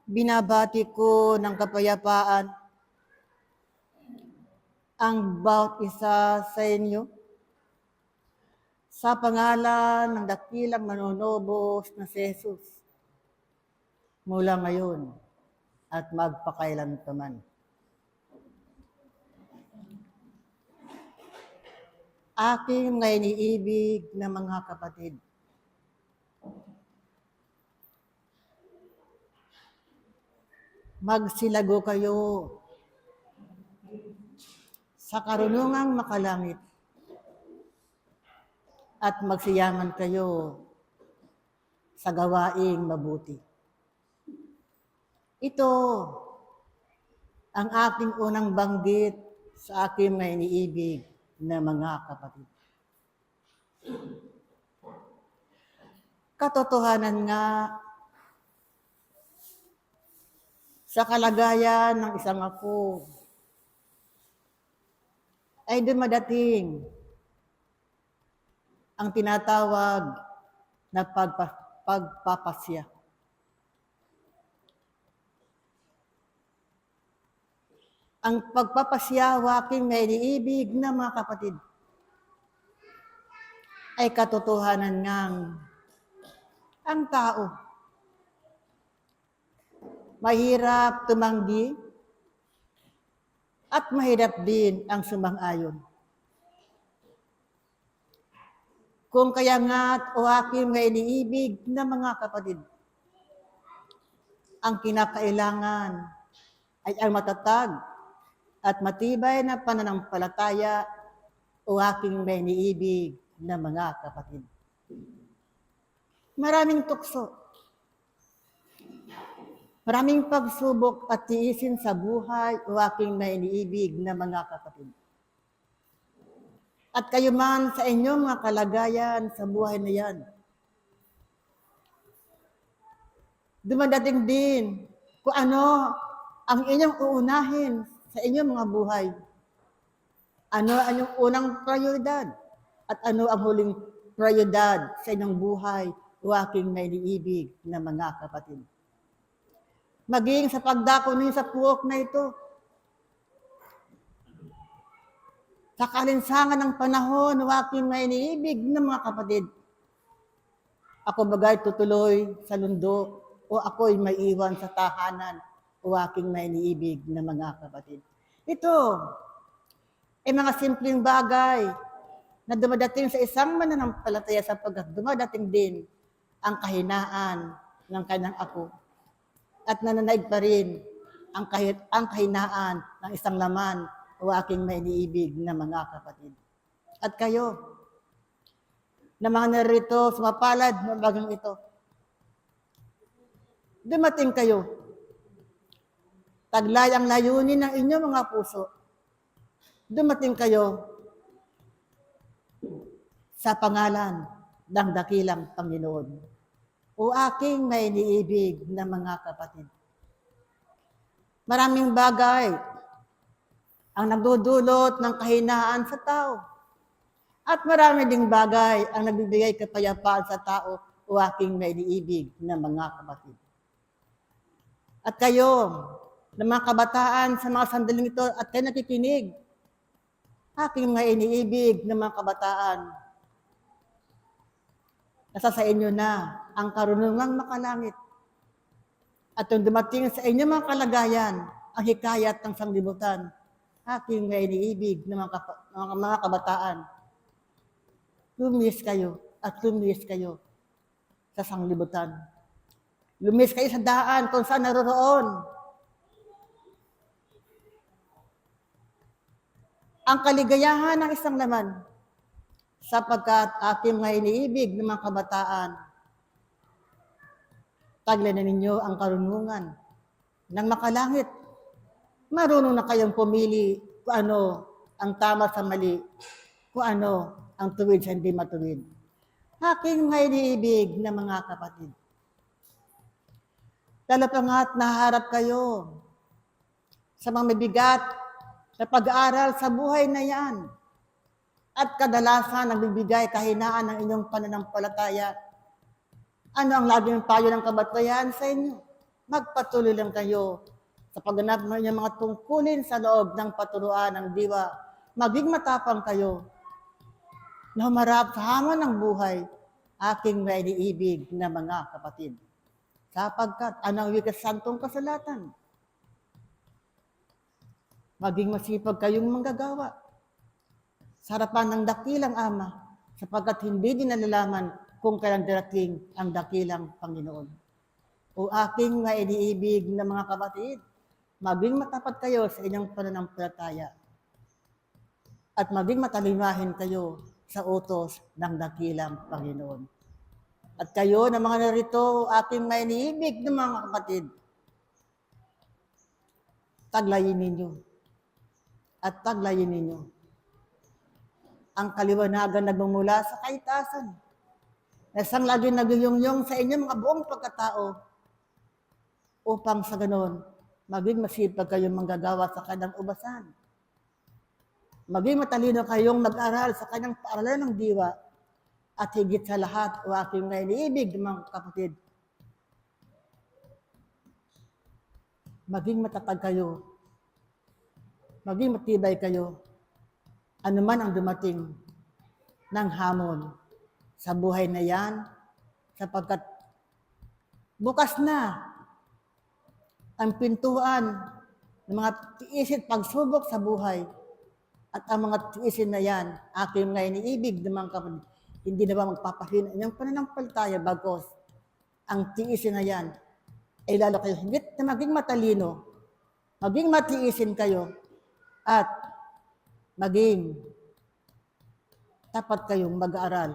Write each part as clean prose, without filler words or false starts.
Binabati ko ng kapayapaan ang bawat isa sa inyo sa pangalan ng dakilang manunubos na si Jesus mula ngayon at magpakailanman. Aking mga iniibig na mga kapatid, magsilago kayo sa karunungang makalangit at magsiyaman kayo sa gawaing mabuti. Ito ang aking unang banggit sa aking mga iniibig na mga kapatid. Katotohanan nga, sa kalagayan ng isang ako, ay dumadating ang tinatawag na pagpapasya. Ang pagpapasya, aking may iniibig na mga kapatid, ay katotohanan ngang ang tao mahirap tumanggi at mahirap din ang sumang-ayon. Kung kaya nga't o aking may iniibig na mga kapatid, ang kinakailangan ay ang matatag at matibay na pananampalataya o aking may iniibig na mga kapatid. Maraming tukso, maraming pagsubok at tiisin sa buhay o aking may iniibig na mga kapatid. At kayo man sa inyong mga kalagayan sa buhay na yan, dumadating din kung ano ang inyong uunahin sa inyong mga buhay. Ano ang inyong unang prioridad at ano ang huling prioridad sa inyong buhay o aking may iniibig na mga kapatid. Maging sa pagdako ninyo sa puok na ito, sa kalinsangan ng panahon o aking may iniibig na mga kapatid, ako bagay tutuloy sa lundo o ako'y maiiwan sa tahanan o aking may iniibig na mga kapatid. Ito ay mga simpleng bagay na dumadating sa isang mananampalataya sapagkat dumadating din ang kahinaan ng kanyang ako at nananaig pa rin ang kahinaan ng isang laman o aking may iniibig na mga kapatid. At kayo, na mga narito, sumapalad ng bagang ito, dumating kayo, taglay ang layunin ng inyong mga puso, dumating kayo sa pangalan ng dakilang Panginoon o aking may iniibig na mga kapatid. Maraming bagay ang nagdudulot ng kahinaan sa tao. At marami ding bagay ang nagbibigay kapayapaan sa tao o aking may iniibig na mga kapatid. At kayo, na mga kabataan sa mga sandaling ito at kayo nakikinig, aking mga iniibig na mga kabataan, nasa sa inyo na ang karunungang makalangit. At yung dumating sa inyo mga kalagayan, ang hikayat ng sanglibutan, aking mga iniibig na mga kabataan, lumis kayo at lumis kayo sa sanglibutan. Lumis kayo sa daan kung saan naroroon ang kaligayahan ng isang laman sapagkat aking mga iniibig ng mga kabataan, taglay na ninyo ang karunungan ng makalangit. Marunong na kayong pumili kung ano ang tama sa mali, kung ano ang tuwid sa hindi matuwid. Aking mga iniibig na mga kapatid. Lalo pa nga't naharap kayo sa mga mabigat na pag-aaral sa buhay na yan. At kadalasan nagbibigay kahinaan ng inyong pananampalataya. Ano ang laging payo ng kabatayan sa inyo? magpatuloy lang kayo sa pagganap ng inyong mga tungkulin sa loob ng paturuan ng diwa. Maging matapang kayo na humarap sa hamon ng buhay, aking may iniibig na mga kapatid. Sapagkat anong wikas santong kasulatan? Maging masipag kayong manggagawa sa harapan ng dakilang Ama, sapagkat hindi din nalalaman kung kailan darating ang dakilang Panginoon. O aking mga iniibig na mga kapatid, maging matapat kayo sa inyong pananampalataya at maging matalimahin kayo sa utos ng dakilang Panginoon. At kayo na mga narito, aking may iniibig na mga kapatid, taglayin ninyo at taglayin ninyo ang kaliwanagan nagmumula sa kaitasan na siyang lagi nagyuyungyong sa inyong mga buong pagkatao upang sa ganon, maging masipag kayong manggagawa sa kanyang ubasan. Maging matalino kayong mag-aral sa kanyang paaralan ng diwa at higit sa lahat, o aking may iniibig mga kapatid, maging matatag kayo, maging matibay kayo, anuman ang dumating ng hamon sa buhay na yan, sapagkat bukas na ang pintuan ng mga tiis at pagsubok sa buhay. At ang mga tiisin na yan, aking mga iniibig ng mga kapatid, hindi na ba magpapahina ng pananampalataya bagos ang tiisin na yan ay lalo kayo higit na maging matalino, maging matiisin kayo, at maging tapat kayong mag-aaral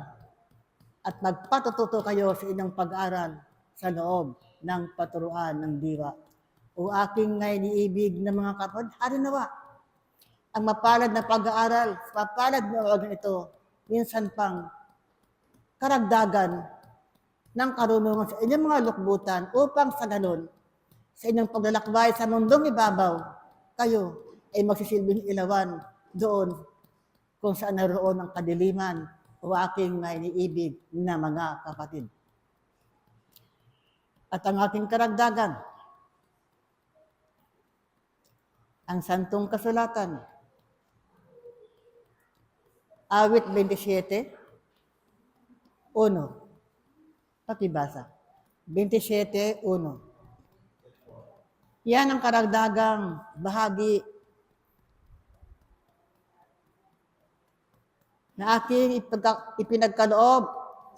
at magpatututo kayo sa inyong pag-aaral sa loob ng paturuan ng diwa. O aking nga iniibig na mga kapatid, harinawa ang mapalad na pag-aaral, mapalad na organ ito, minsan pang karagdagan ng karunungan sa inyong mga lukbutan upang sa ganon, sa inyong paglalakbay sa mundong ibabaw, kayo ay magsisilbing ilawan doon kung saan naroon ang kadiliman, o aking may iniibig na mga kapatid. At ang aking karagdagan, ang Santong Kasulatan, Awit 27, 1. Pakibasa. 27:1. Yan ang karagdagang bahagi na aking ipinagkaloob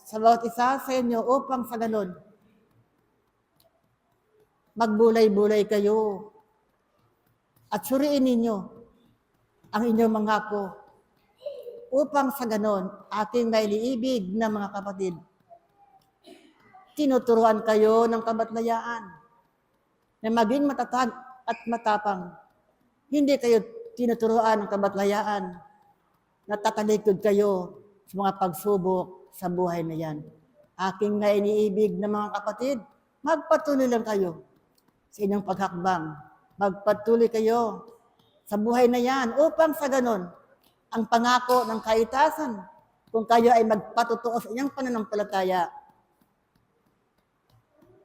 sa bawat isa sa inyo upang sa ganon, magbulay-bulay kayo at suriin ninyo ang inyong mangako upang sa ganon, aking may liibig na mga kapatid, tinuturuan kayo ng kabatlayaan na maging matatag at matapang. Hindi kayo tinuturuan ng kabatlayaan na tatalikod kayo sa mga pagsubok sa buhay na yan. Aking nga iniibig na mga kapatid, magpatuloy lang kayo sa inyong paghakbang. Magpatuloy kayo sa buhay na yan upang sa ganon, ang pangako ng kaitasan, kung kayo ay magpatutuo sa inyong pananampalataya,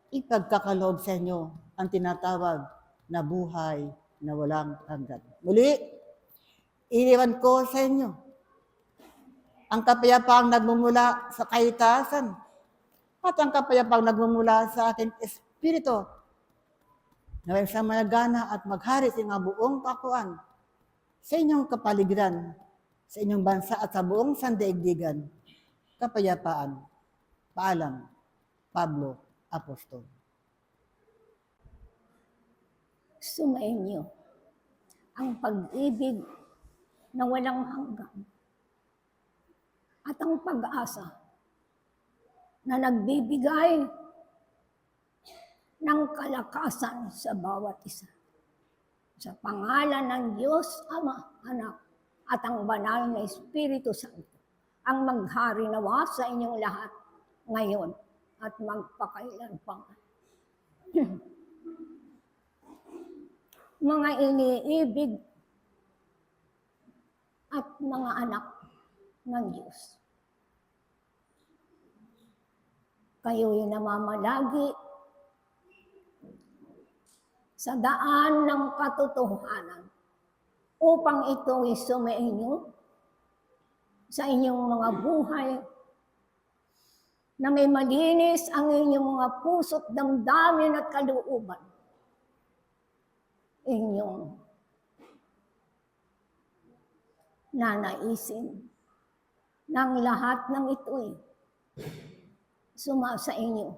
ipagkakaloob sa inyo ang tinatawag na buhay na walang hanggan. Muli, iniwan ko sa inyo ang kapayapaang nagmumula sa kaitasan at ang kapayapaang nagmumula sa aking espiritu, naway sa malagana at maghari sa mga buong kakuan sa inyong kapaligiran, sa inyong bansa at sa buong sandaigdigan. Kapayapaan. Paalam. Pablo, Apostol. Sumainyo ang pag-ibig na walang hanggan at ang pag-asa na nagbibigay ng kalakasan sa bawat isa. Sa pangalan ng Diyos, Ama, Anak, at ang banal na Espiritu Santo, ang maghari nawa sa inyong lahat ngayon at magpakailan pa. Mga iniibig at mga anak ng Diyos, kayo'y namamalagi sa daan ng katotohanan upang ito'y sumainyo sa inyong mga buhay, na may malinis ang inyong mga puso't damdamin at kalooban. Inyong nanaisin ng lahat ng ito'y suma sa inyo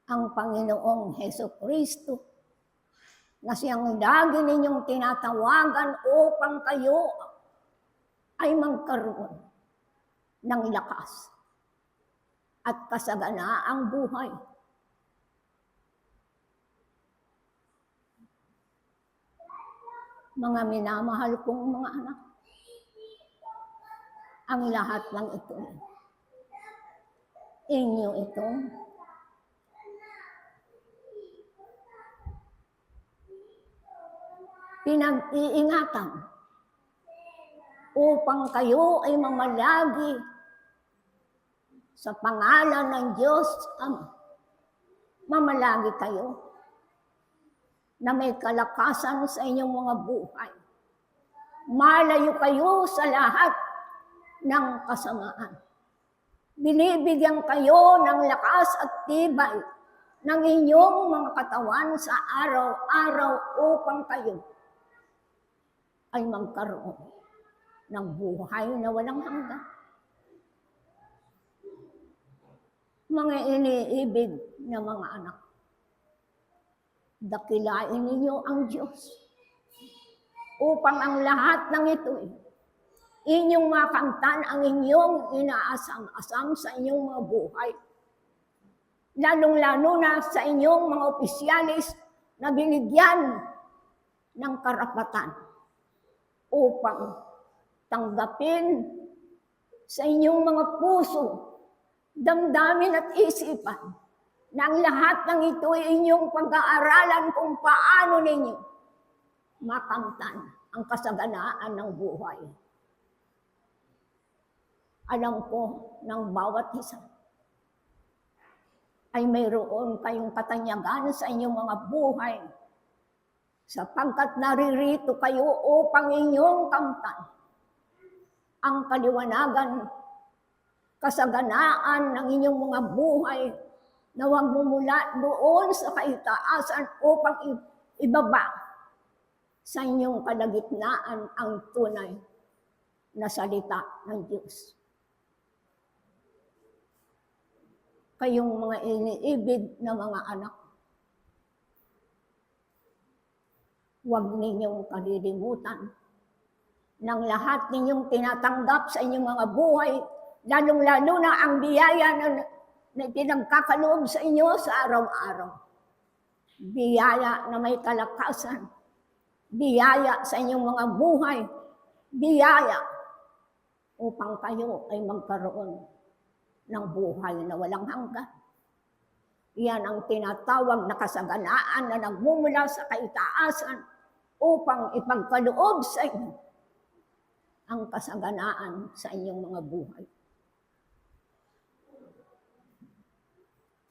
ang Panginoong Hesukristo, na siyang lagi ninyong tinatawagan upang kayo ay magkaroon ng lakas at kasaganaang buhay. Mga minamahal kong mga anak, ang lahat ng ito, inyo itong pinag-iingatan upang kayo ay mamalagi sa pangalan ng Diyos Ama. Mamalagi kayo na may kalakasan sa inyong mga buhay. Malayo kayo sa lahat ng kasamaan. Binibigyan kayo ng lakas at tibay ng inyong mga katawan sa araw-araw upang kayo ay magkaroon ng buhay na walang hanggan. Mga iniibig na mga anak, dakilain ninyo ang Diyos upang ang lahat ng ito'y inyong makamtan ang inyong inaasam-asam sa inyong mga buhay. Lalong-lalo na sa inyong mga opisyalis na binigyan ng karapatan upang tanggapin sa inyong mga puso, damdamin at isipan na ang lahat ng ito ay inyong pag-aaralan kung paano ninyo makamtan ang kasaganaan ng buhay. Alam ko ng bawat isa ay mayroon kayong katanyagan sa inyong mga buhay sapagkat naririto kayo upang inyong kamtan ang kaliwanagan, kasaganaan ng inyong mga buhay na huwag mumula doon sa kaitaasan upang ibaba sa inyong kalagitnaan ang tunay na salita ng Diyos. Kayong mga iniibig na mga anak, huwag ninyong kalilimutan ng lahat ninyong tinatanggap sa inyong mga buhay, lalong-lalo na ang biyaya na pinagkakaloob sa inyo sa araw-araw. Biyaya na may kalakasan, biyaya sa inyong mga buhay, biyaya upang kayo ay magkaroon ng buhay na walang hanggan. Iyan ang tinatawag na kasaganaan na nagmumula sa kaitaasan upang ipagkaloob sa inyo ang kasaganaan sa inyong mga buhay.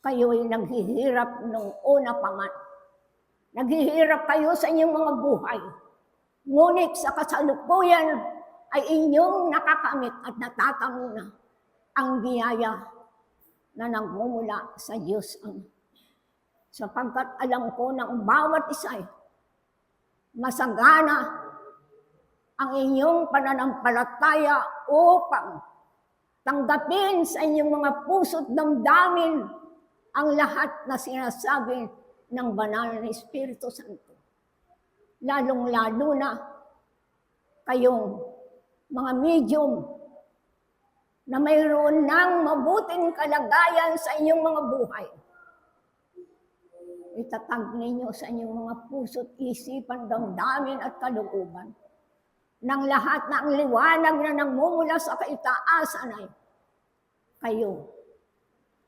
Kayo ay naghihirap nung una pa man. Naghihirap kayo sa inyong mga buhay. Ngunit sa kasalukuyan ay inyong nakakamit at natatamo na ang biyaya na nagmumula sa Diyos Ama. Sapagkat alam ko ng bawat isa ay masagana ang inyong pananampalataya upang tanggapin sa inyong mga puso't damdamin ang lahat na sinasabi ng banal na Espiritu Santo. Lalong-lalo na kayong mga medium na mayroon ng mabuting kalagayan sa inyong mga buhay. Itatag ninyo sa inyong mga puso't isipan, damdamin at kalooban ng lahat na ang liwanag na nagmumula sa kaitaasan ay kayo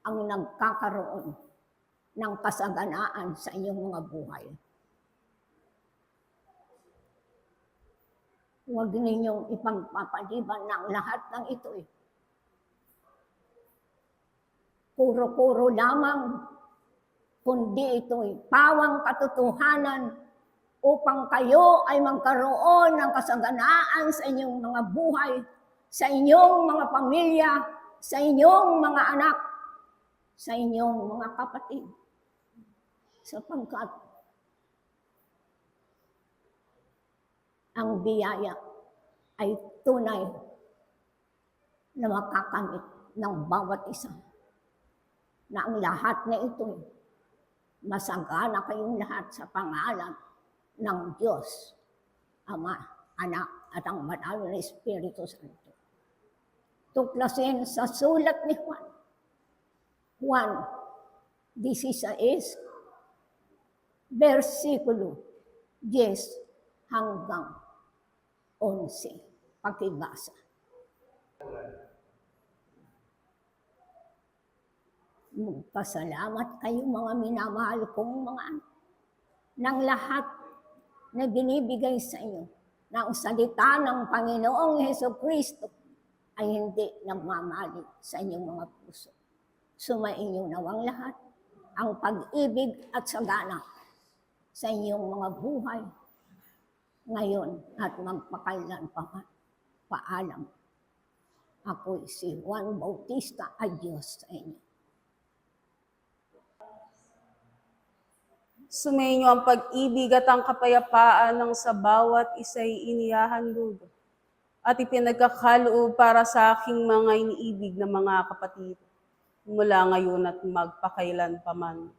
ang nagkakaroon ng kasaganaan sa inyong mga buhay. Huwag ninyong ipagpapaliban ng lahat ng ito. Puro-puro lamang kundi ito'y pawang katotohanan upang kayo ay magkaroon ng kasaganaan sa inyong mga buhay, sa inyong mga pamilya, sa inyong mga anak, sa inyong mga kapatid. Sapagkat ang biyaya ay tunay na makakamit ng bawat isa. Na ang lahat na ito, masagana kayong lahat sa pangalan ng Diyos, Ama, Anak, at ang Banal na Espiritu Santo. Tuklasin sa sulat ni Juan. Juan 16, versikulo 10 hanggang 11. Pakibasa. Magpasalamat kayo mga minamahal kong mga anak ng lahat na binibigay sa inyo ng salita ng Panginoong Hesukristo ay hindi nagmamali sa inyong mga puso. Sumainyo nawang lahat ang pag-ibig at sagana sa inyong mga buhay ngayon at magpakailan pa man. Paalam. Ako'y si Juan Bautista. Adios sa inyo. Sumainyo ang pag-ibig at ang kapayapaan ng sa bawat isa'y inihahandog at ipinagkakaloob para sa aking mga iniibig na mga kapatid mula ngayon at magpakailan pa man.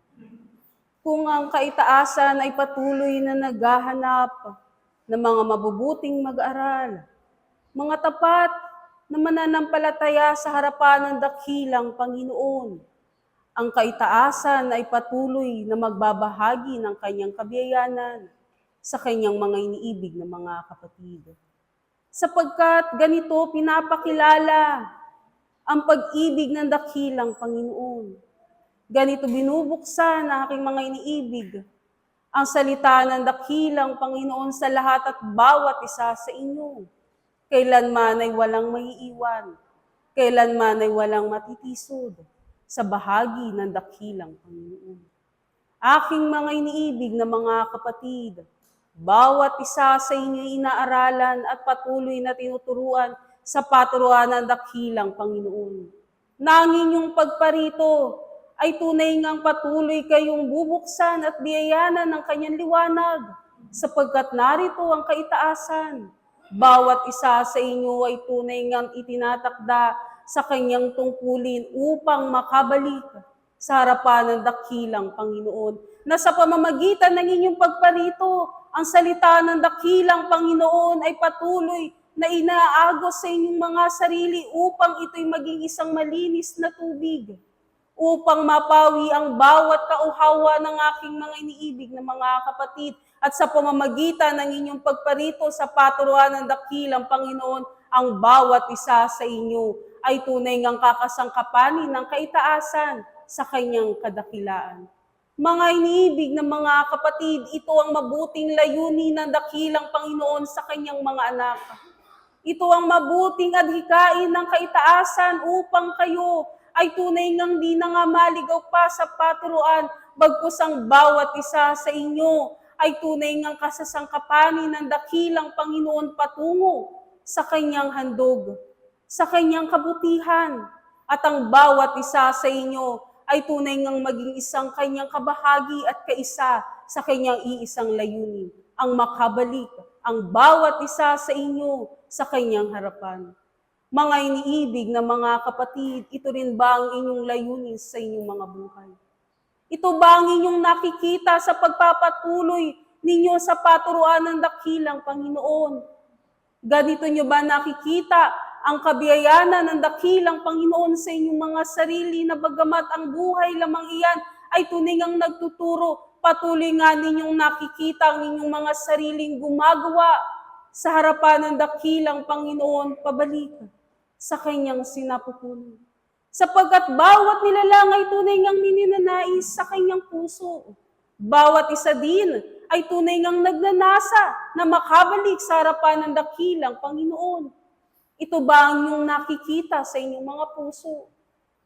Kung ang kaitaasan ay patuloy na naghahanap ng mga mabubuting mag-aral, mga tapat na mananampalataya sa harapan ng dakilang Panginoon, ang kaitaasan ay patuloy na magbabahagi ng kanyang kabiyayanan sa kanyang mga iniibig na mga kapatid. Sapagkat ganito pinapakilala ang pag-ibig ng dakilang Panginoon. Ganito binubuksan ng aking mga iniibig ang salita ng dakilang Panginoon sa lahat at bawat isa sa inyo. Kailanman ay walang maiiwan, kailanman ay walang matitisod sa bahagi ng dakilang Panginoon. Aking mga iniibig na mga kapatid, bawat isa sa inyo inaaralan at patuloy na tinuturuan sa paturuan ng dakilang Panginoon. Nanging yung pagparito ay tunay ngang patuloy kayong bubuksan at biyayanan ng kanyang liwanag, sapagkat narito ang kaitaasan. Bawat isa sa inyo ay tunay ngang itinatakda sa kanyang tungkulin upang makabalik sa harapan ng dakilang Panginoon, na sa pamamagitan ng inyong pagparito, ang salita ng dakilang Panginoon ay patuloy na inaagos sa inyong mga sarili upang ito'y maging isang malinis na tubig, upang mapawi ang bawat kauhawa ng aking mga iniibig na mga kapatid, at sa pamamagitan ng inyong pagparito sa paturuan ng dakilang Panginoon, ang bawat isa sa inyo ay tunay ngang kakasangkapanin ng kaitaasan sa kanyang kadakilaan. Mga iniibig na mga kapatid, ito ang mabuting layunin ng dakilang Panginoon sa kanyang mga anak. Ito ang mabuting adhikain ng kaitaasan upang kayo ay tunay ngang di na nga maligaw pa sa paturuan, bagkus ang bawat isa sa inyo ay tunay ngang kasasangkapanin ng dakilang Panginoon patungo sa kanyang handog, sa kanyang kabutihan, at ang bawat isa sa inyo ay tunay ngang maging isang kanyang kabahagi at kaisa sa kanyang iisang layunin, ang makabalik ang bawat isa sa inyo sa kanyang harapan. Mga iniibig na mga kapatid, ito rin ba ang inyong layunin sa inyong mga buhay? Ito ba ang inyong nakikita sa pagpapatuloy ninyo sa paturuan ng dakilang Panginoon? Ganito nyo ba nakikita ang kabiyayanan ng dakilang Panginoon sa inyong mga sarili, na bagamat ang buhay lamang iyan ay tunay ngang nagtuturo, patuloy nga ninyong nakikita ang inyong mga sariling gumagawa sa harapan ng dakilang Panginoon pabalik sa kanyang sinapupunan. Sapagkat bawat nilalang ay tunay ngang mininanais sa kanyang puso. Bawat isa din ay tunay ngang nagnanasa na makabalik sa harapan ng dakilang Panginoon. Ito ba ang inyong nakikita sa inyong mga puso?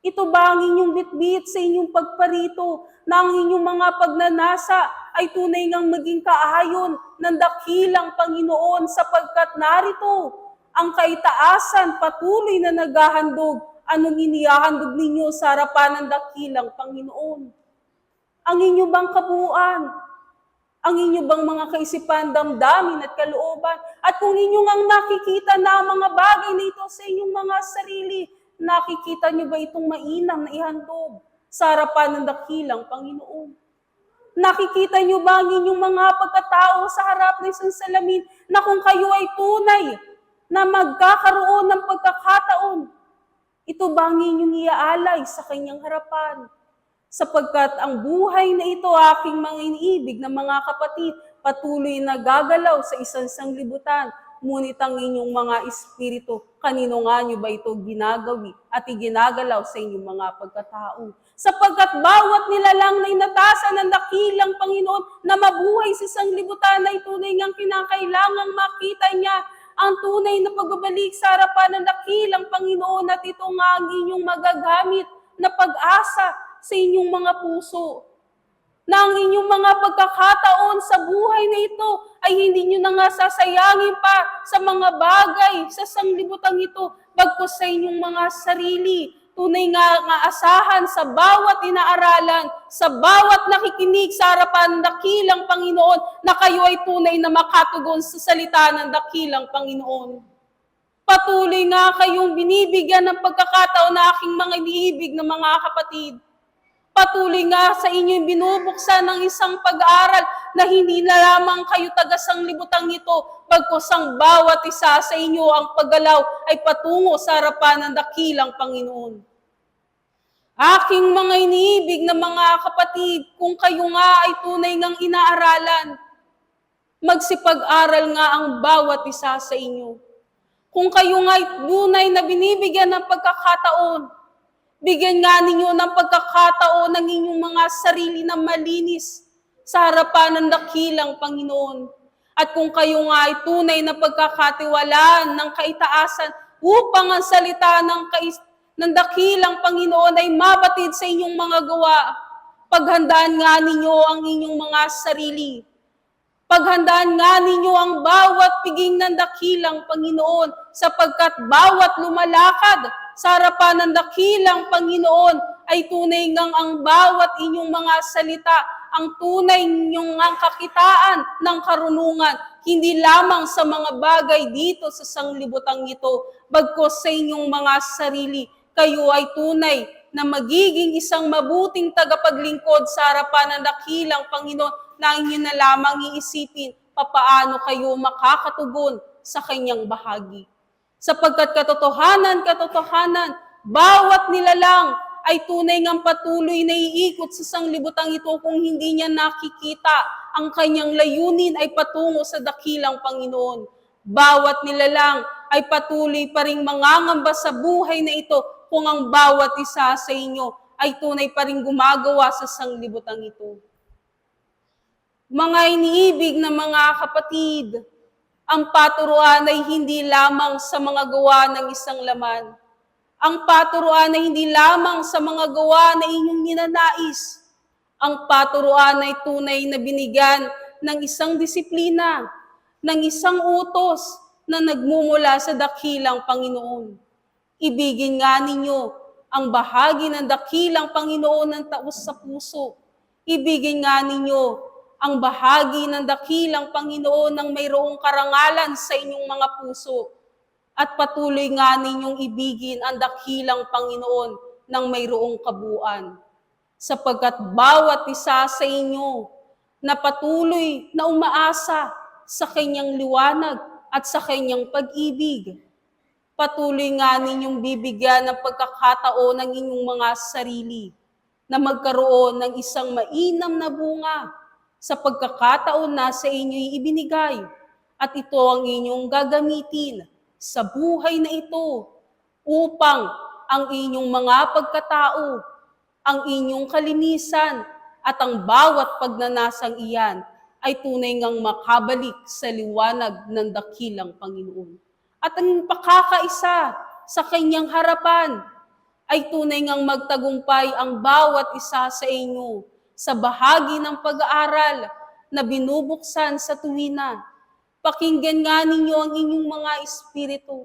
Ito ba ang inyong bitbit sa inyong pagparito na ang inyong mga pagnanasa ay tunay ngang maging kaayon ng dakilang Panginoon sapagkat narito ang kaitaasan patuloy na naghahandog. Anong inihahandog ninyo sa harapan ng dakilang Panginoon? Ang inyo bang kabuuan? Ang inyo bang mga kaisipan, damdamin at kalooban? At kung inyo ngang nakikita na ang mga bagay na ito sa inyong mga sarili, nakikita niyo ba itong mainam na ihandog sa harapan ng dakilang Panginoon? Nakikita niyo ba ang inyong mga pagkatao sa harap ng isang salamin na kung kayo ay tunay na magkakaroon ng pagkakataon, ito ba ang inyong iaalay sa kanyang harapan? Sapagkat ang buhay na ito, aking mga iniibig na mga kapatid, patuloy na gagalaw sa isang sanglibutan. Ngunit ang inyong mga espiritu, kanino nga nyo ba ito ginagawi at iginagalaw sa inyong mga pagkatao? Sapagkat bawat nilalang na inatasan ng dakilang Panginoon na mabuhay sa sanglibutan ay tunay ngang kinakailangang makita niya ang tunay na pagbabalik sa harapan ng dakilang Panginoon at ito nga ang inyong magagamit na pag-asa sa inyong mga puso. Na ang inyong mga pagkakataon sa buhay na ito ay hindi nyo na nga sasayangin pa sa mga bagay sa sanglibutang ito, bagkus sa inyong mga sarili. Tunay nga asahan sa bawat inaaralan, sa bawat nakikinig sa harapan ng dakilang Panginoon na kayo ay tunay na makatugon sa salita ng dakilang Panginoon. Patuloy nga kayong binibigyan ng pagkakataon na aking mga iniibig na mga kapatid. Patuloy nga sa inyo binubuksan ng isang pag-aaral na hindi na lamang kayo taga-sanglibutang ito, bagkus ang bawat isa sa inyo ang paggalaw ay patungo sa harapan ng dakilang Panginoon. Aking mga iniibig na mga kapatid, kung kayo nga ay tunay ngang inaaralan, magsipag-aral nga ang bawat isa sa inyo. Kung kayo nga ay tunay na binibigyan ng pagkakataon, bigyan nga ninyo ng pagkakataon ng inyong mga sarili na malinis sa harapan ng dakilang Panginoon. At kung kayo nga ay tunay na pagkakatiwalaan ng kaitaasan upang ang salita ng dakilang Panginoon ay mabatid sa inyong mga gawa, paghandaan nga ninyo ang inyong mga sarili. Paghandaan nga ninyo ang bawat piging ng dakilang Panginoon sapagkat bawat lumalakad sa harapan ng dakilang Panginoon ay tunay ngang ang bawat inyong mga salita, ang tunay ninyong ang kakitaan ng karunungan, hindi lamang sa mga bagay dito sa sanglibutang ito, bagkus sa inyong mga sarili. Kayo ay tunay na magiging isang mabuting tagapaglingkod sa harapan ng dakilang Panginoon na inyo na lamang iisipin papaano kayo makakatugon sa kanyang bahagi. Sapagkat katotohanan, bawat nilalang ay tunay ngang patuloy na iikot sa sanglibutang ito kung hindi niya nakikita ang kanyang layunin ay patungo sa dakilang Panginoon. Bawat nilalang ay patuloy pa ring mangangamba sa buhay na ito kung ang bawat isa sa inyo ay tunay pa ring gumagawa sa sanglibutang ito. Mga iniibig na mga kapatid, ang paturuan ay hindi lamang sa mga gawa ng isang laman. Ang paturuan ay hindi lamang sa mga gawa na inyong ninanais. Ang paturuan ay tunay na binigyan ng isang disiplina, ng isang utos na nagmumula sa dakilang Panginoon. Ibigin nga ninyo ang bahagi ng dakilang Panginoon ng taos sa puso. Ibigin nga ninyo ang bahagi ng dakilang Panginoon ng mayroong karangalan sa inyong mga puso. At patuloy nga ninyong ibigin ang dakilang Panginoon ng mayroong kabuuan. Sapagkat bawat isa sa inyo na patuloy na umaasa sa kanyang liwanag at sa kanyang pag-ibig, patuloy nga ninyong bibigyan ng pagkakataon ng inyong mga sarili na magkaroon ng isang mainam na bunga sa pagkakataon na sa inyo'y ibinigay, at ito ang inyong gagamitin sa buhay na ito upang ang inyong mga pagkatao, ang inyong kalinisan, at ang bawat pagnanasang iyan ay tunay ngang makabalik sa liwanag ng dakilang Panginoon. At ang pakakaisa sa kanyang harapan ay tunay ngang magtagumpay ang bawat isa sa inyo sa bahagi ng pag-aaral na binubuksan sa tuwina. Pakinggan nga ninyo ang inyong mga espiritu.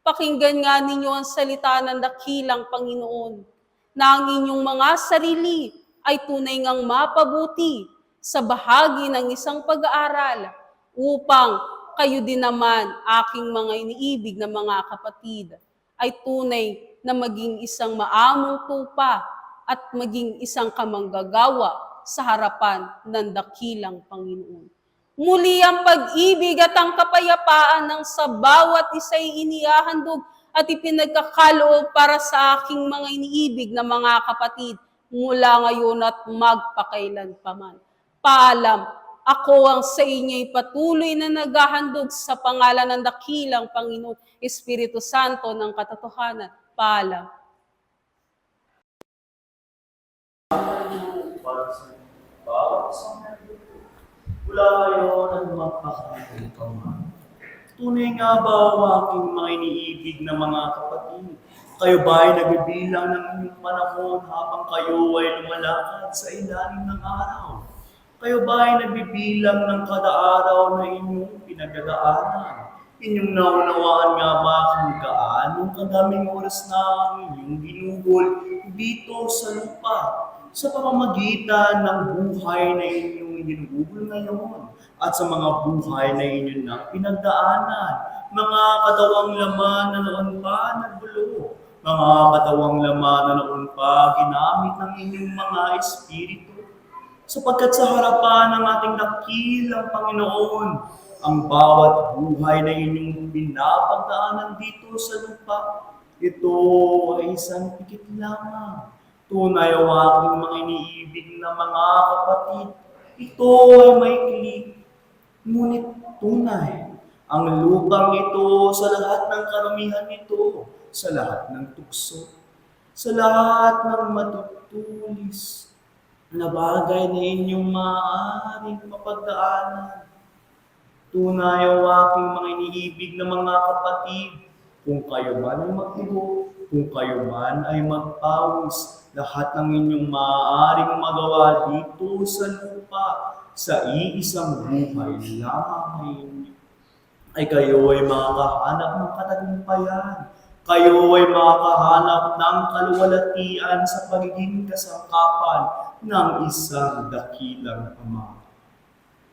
Pakinggan nga ninyo ang salita ng dakilang Panginoon, na ang inyong mga sarili ay tunay ngang mapabuti sa bahagi ng isang pag-aaral upang kayo din naman, aking mga iniibig na mga kapatid, ay tunay na maging isang maamong tupa at maging isang kamanggagawa sa harapan ng dakilang Panginoon. Muli ang pag-ibig at ang kapayapaan ng sa bawat isa'y inihahandog at ipinagkakaloob para sa aking mga iniibig na mga kapatid mula ngayon at magpakailan paman. Paalam, ako ang sa inyo'y patuloy na naghahandog sa pangalan ng dakilang Panginoon, Espiritu Santo ng katotohanan. Paalam. Para sa bawat isang nandito, wala kayo ng magpakalitan man. Tunay nga ba ang aking mga iniibig na mga kapatid? Kayo ba ay nagbibilang ng inyong panahon habang kayo ay lumalakad sa ilalim ng araw? Kayo ba ay nagbibilang ng kada araw na inyong pinagdadaanan? Inyong naunawaan nga ba kung gaano kadaming oras na ang inyong ginugol dito sa lupa sa pamamagitan ng buhay na inyong ginugol ngayon at sa mga buhay na inyong nang pinagdaanan, mga katawang laman na noon pa nagbulo, mga katawang laman na noon pa ginamit ng inyong mga espiritu, sapagkat sa harapan ng ating dakilang Panginoon, ang bawat buhay na inyong pinapagdaanan dito sa lupa, ito ay isang pikit lamang. Tunay ang aking mga iniibig na mga kapatid, ito ay maikli, ngunit tunay. Ang lupang ito sa lahat ng karamihan nito, sa lahat ng tukso, sa lahat ng matutulis na bagay na inyong maaaring mapagdaanan. Tunay ang aking mga iniibig na mga kapatid, kung kayo man ay magtigo, kung kayo man ay magpawis, lahat ng inyong maaaring magawa dito sa lupa, sa iisang buhay lamang ay kayo ay makakahanap ng katagumpayan. Kayo ay makakahanap ng kaluwalhatian sa pagiging kasangkapan ng isang dakilang Ama.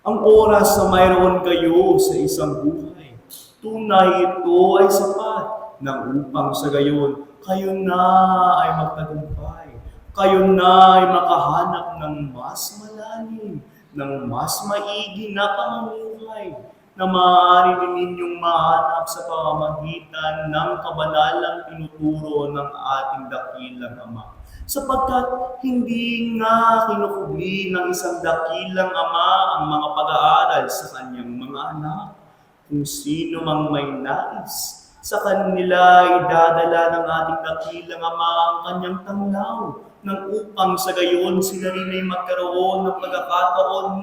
Ang oras na mayroon kayo sa isang buhay, tunay ito ay sapat nang upang sa gayon kayo na ay magtagumpay. Kayo na ay makahanap ng mas malalim, ng mas maigi na pamumuhay na maaari din ninyong mahanap sa pamamagitan ng kabanalang tinuturo ng ating dakilang Ama. Sapagkat hindi nga kinukubli ng isang dakilang Ama ang mga pag-aaral sa kanyang mga anak. Kung sino mang may nais, sa kanila idadala ng ating dakilang Ama ang kanyang tanglaw, nang upang sa gayon sila rin ay magkaroon ng pagkakataon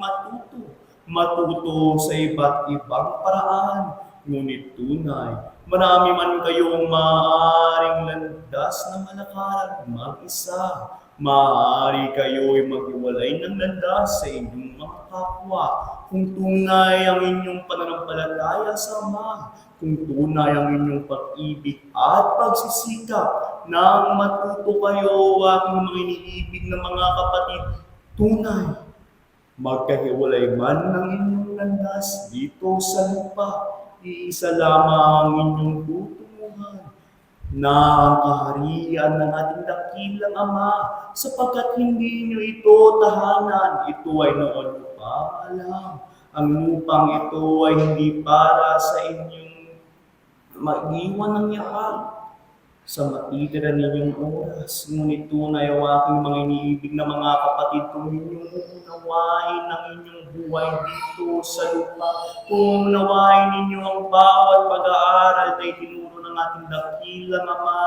matuto sa iba't ibang paraan. Ngunit tunay, marami man kayong maaaring landas na malakaran mag-isa. Maaari kayo ay maghiwalay ng landas sa inyong mga kapwa kung tunay ang inyong pananampalataya sa Ama, kung tunay ang inyong pag-ibig at pagsisikap nang matuto kayo, aking mga iniibig na mga kapatid, tunay. Magkahiwalay man ng inyong landas dito sa lupa, iisa lamang ang inyong tutunguhan, na ang kaharian ng ating dakilang Ama, sapagkat hindi niyo ito tahanan, ito ay noon pa alam. Ang lupang ito ay hindi para sa inyong mag-iwan ng yakap sa matitira ninyong oras. Ngunit tunay ang aking mga iniibig na mga kapatid, kung inyong unawain ang inyong buhay dito sa lupa, kung unawain ninyo ang bawat pag-aaral na itinuro ng ating dakilang Ama,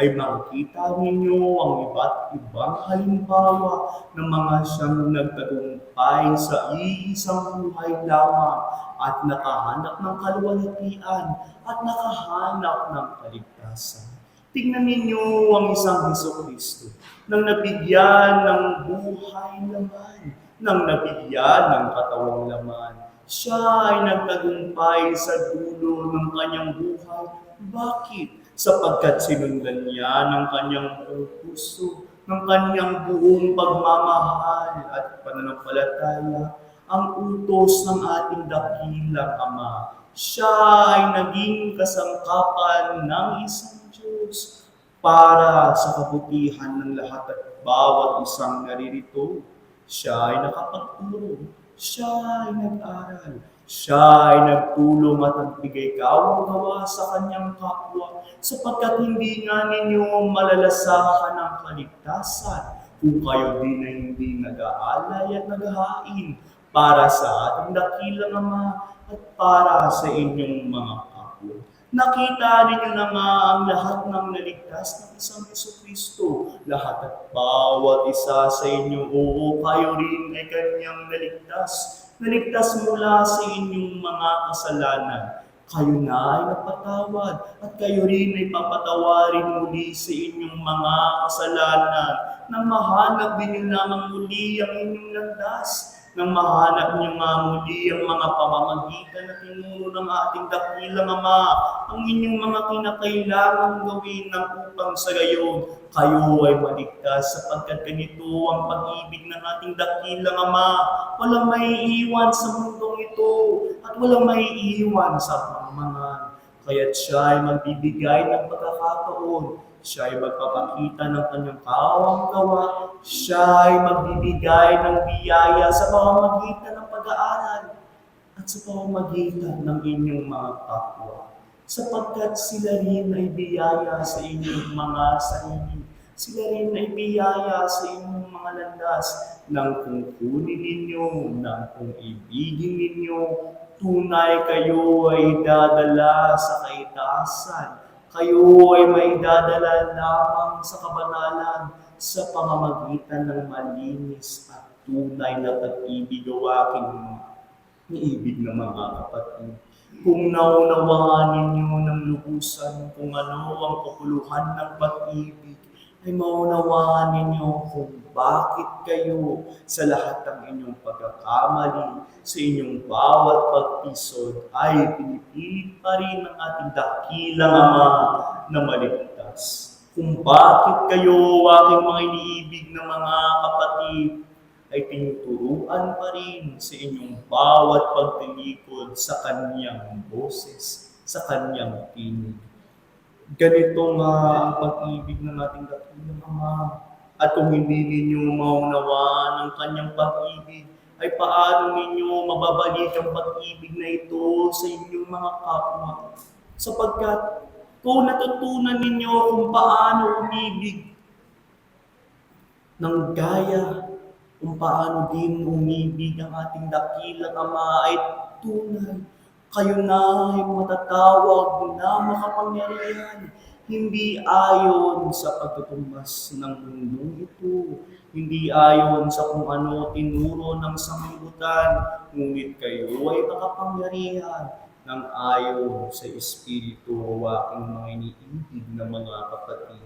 ay makikita ninyo ang iba't ibang halimbawa ng mga siyang nagtagumpay sa iisang buhay lamang at nakahanap ng kaluwalhatian at nakahanap ng kaligtasan. Tingnan ninyo ang isang Hesukristo nang nabigyan ng buhay laman, nang nabigyan ng katawang laman. Siya ay nagtagumpay sa dulo ng kanyang buhay. Bakit? Sapagkat sinundan niya ng kanyang buong puso, ng kanyang buong pagmamahal at pananampalataya ang utos ng ating dakilang Ama. Siya ay naging kasangkapan ng isang Diyos para sa kabutihan ng lahat at bawat isang naririto. Siya ay nakapagturo, siya ay nag-aral, siya ay nagtulong at nagbigay kawang-gawa sa kanyang kapwa, sapagkat hindi nga ninyo malalasahan ang kaligtasan kung kayo din ay hindi nag-aalay at naghahain para sa ating dakilang Ama at para sa inyong mga kapwa. Nakita ninyo na nga ang lahat ng naligtas ng isang Hesukristo. Lahat at bawat isa sa inyo, oo, kayo rin ay kanyang naligtas. Naligtas mula sa inyong mga kasalanan. Kayo na ay napatawad at kayo rin ay papatawarin muli sa inyong mga kasalanan nang mahanap din nyo lamang muli ang inyong landas, nang mahanap niyo nga muli ang mga pamamagitan na tinuro ng ating dakilang Ama, ang inyong mga kinakailangang gawin ng upang sa gayon kayo ay maligtas, sapagkat ganito ang pag-ibig ng ating dakilang Ama. Walang maiiwan sa mundong ito at walang maiiwan sa pamamangan. Kaya't siya ay magbibigay ng pagkakataon. Siya ay magpapakita ng kanyang kawang gawa. Siya ay magbibigay ng biyaya sa pamamagitan ng pag-aaral at sa pamamagitan ng inyong mga kapwa. Sapagkat sila rin ay biyaya sa inyong mga sarili. Sila rin ay biyaya sa inyong mga landas nang kung kunin ninyo, nang kung ibigin ninyo, tunay kayo ay dadala sa kaitaasan. Kayo ay maidadala lamang sa kabanalan sa pamamagitan ng malinis at tunay na pag-ibig o aking niibig ng mga kapatid. Kung naunawaan ninyo ng lubusan kung ano ang kapuluhan ng pag-ibig, ay maunawaan ninyo kung bakit kayo sa lahat ng inyong pagkakamali, sa inyong bawat pagtisod, ay pinipilit pa rin ng ating dakilang Ama na maligtas. Kung bakit kayo, aking mga iniibig na mga kapatid, ay tinuturuan pa rin sa inyong bawat pagtilikod sa kanyang boses, sa kanyang tinig. Ganito nga ang pag-ibig ng ating dakilang Ama. At kung hindi ninyo maunawaan ang kanyang pag-ibig, ay paano ninyo mababalik ang pag-ibig na ito sa inyong mga kapwa? Sapagkat kung natutunan ninyo kung paano umibig ng gaya, kung paano din umibig ang ating dakilang Ama ay tunay, kayo na ay matatawag na makapangyarihan, hindi ayon sa pagtutumbas ng mundong ito, hindi ayon sa kung ano tinuro ng sanglibutan, ngunit kayo ay makapangyarihan ng ayon sa Espiritu o aking mga iniibig na mga kapatid.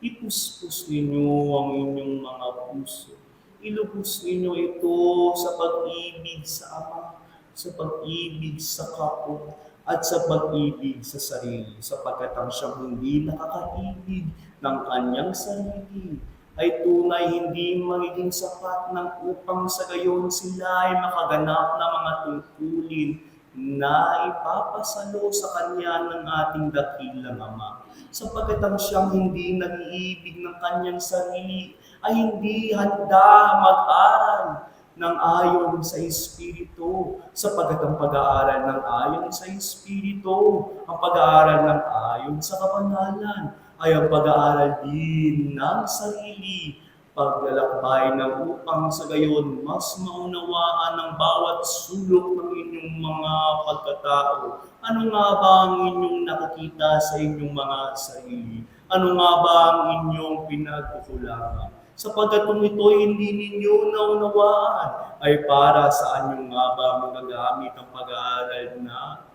Ipuspos ninyo ang inyong mga puso. Ilubos ninyo ito sa pag-ibig sa Ama, sa pag-ibig sa kapwa, at sa pag-ibig sa sarili, sapagkat ang siyang hindi nakakaibig ng kanyang sarili ay tunay hindi magiging sapat ng upang sa gayon sila ay makaganap na mga tungkulin na ipapasalo sa kanya ng ating dakilang Ama. Sapagkat ang siyang hindi nag-iibig ng kanyang sarili ay hindi handa mag-aral ng ayon sa Espiritu, sapagkat ang pag-aaral ng ayon sa Espiritu, ang pag-aaral ng ayon sa kabanalan, ay ang pag-aaral din ng sarili, paglalakbay ng upang sa gayon mas maunawaan ng bawat sulok ng inyong mga pagkatao. Ano nga ba ang inyong nakikita sa inyong mga sarili? Ano nga ba ang inyong pinagkukulangan? Sapagkat kung ito hindi ninyo naunawaan, ay para saan nyo nga ba magagamit ang pag-aaral na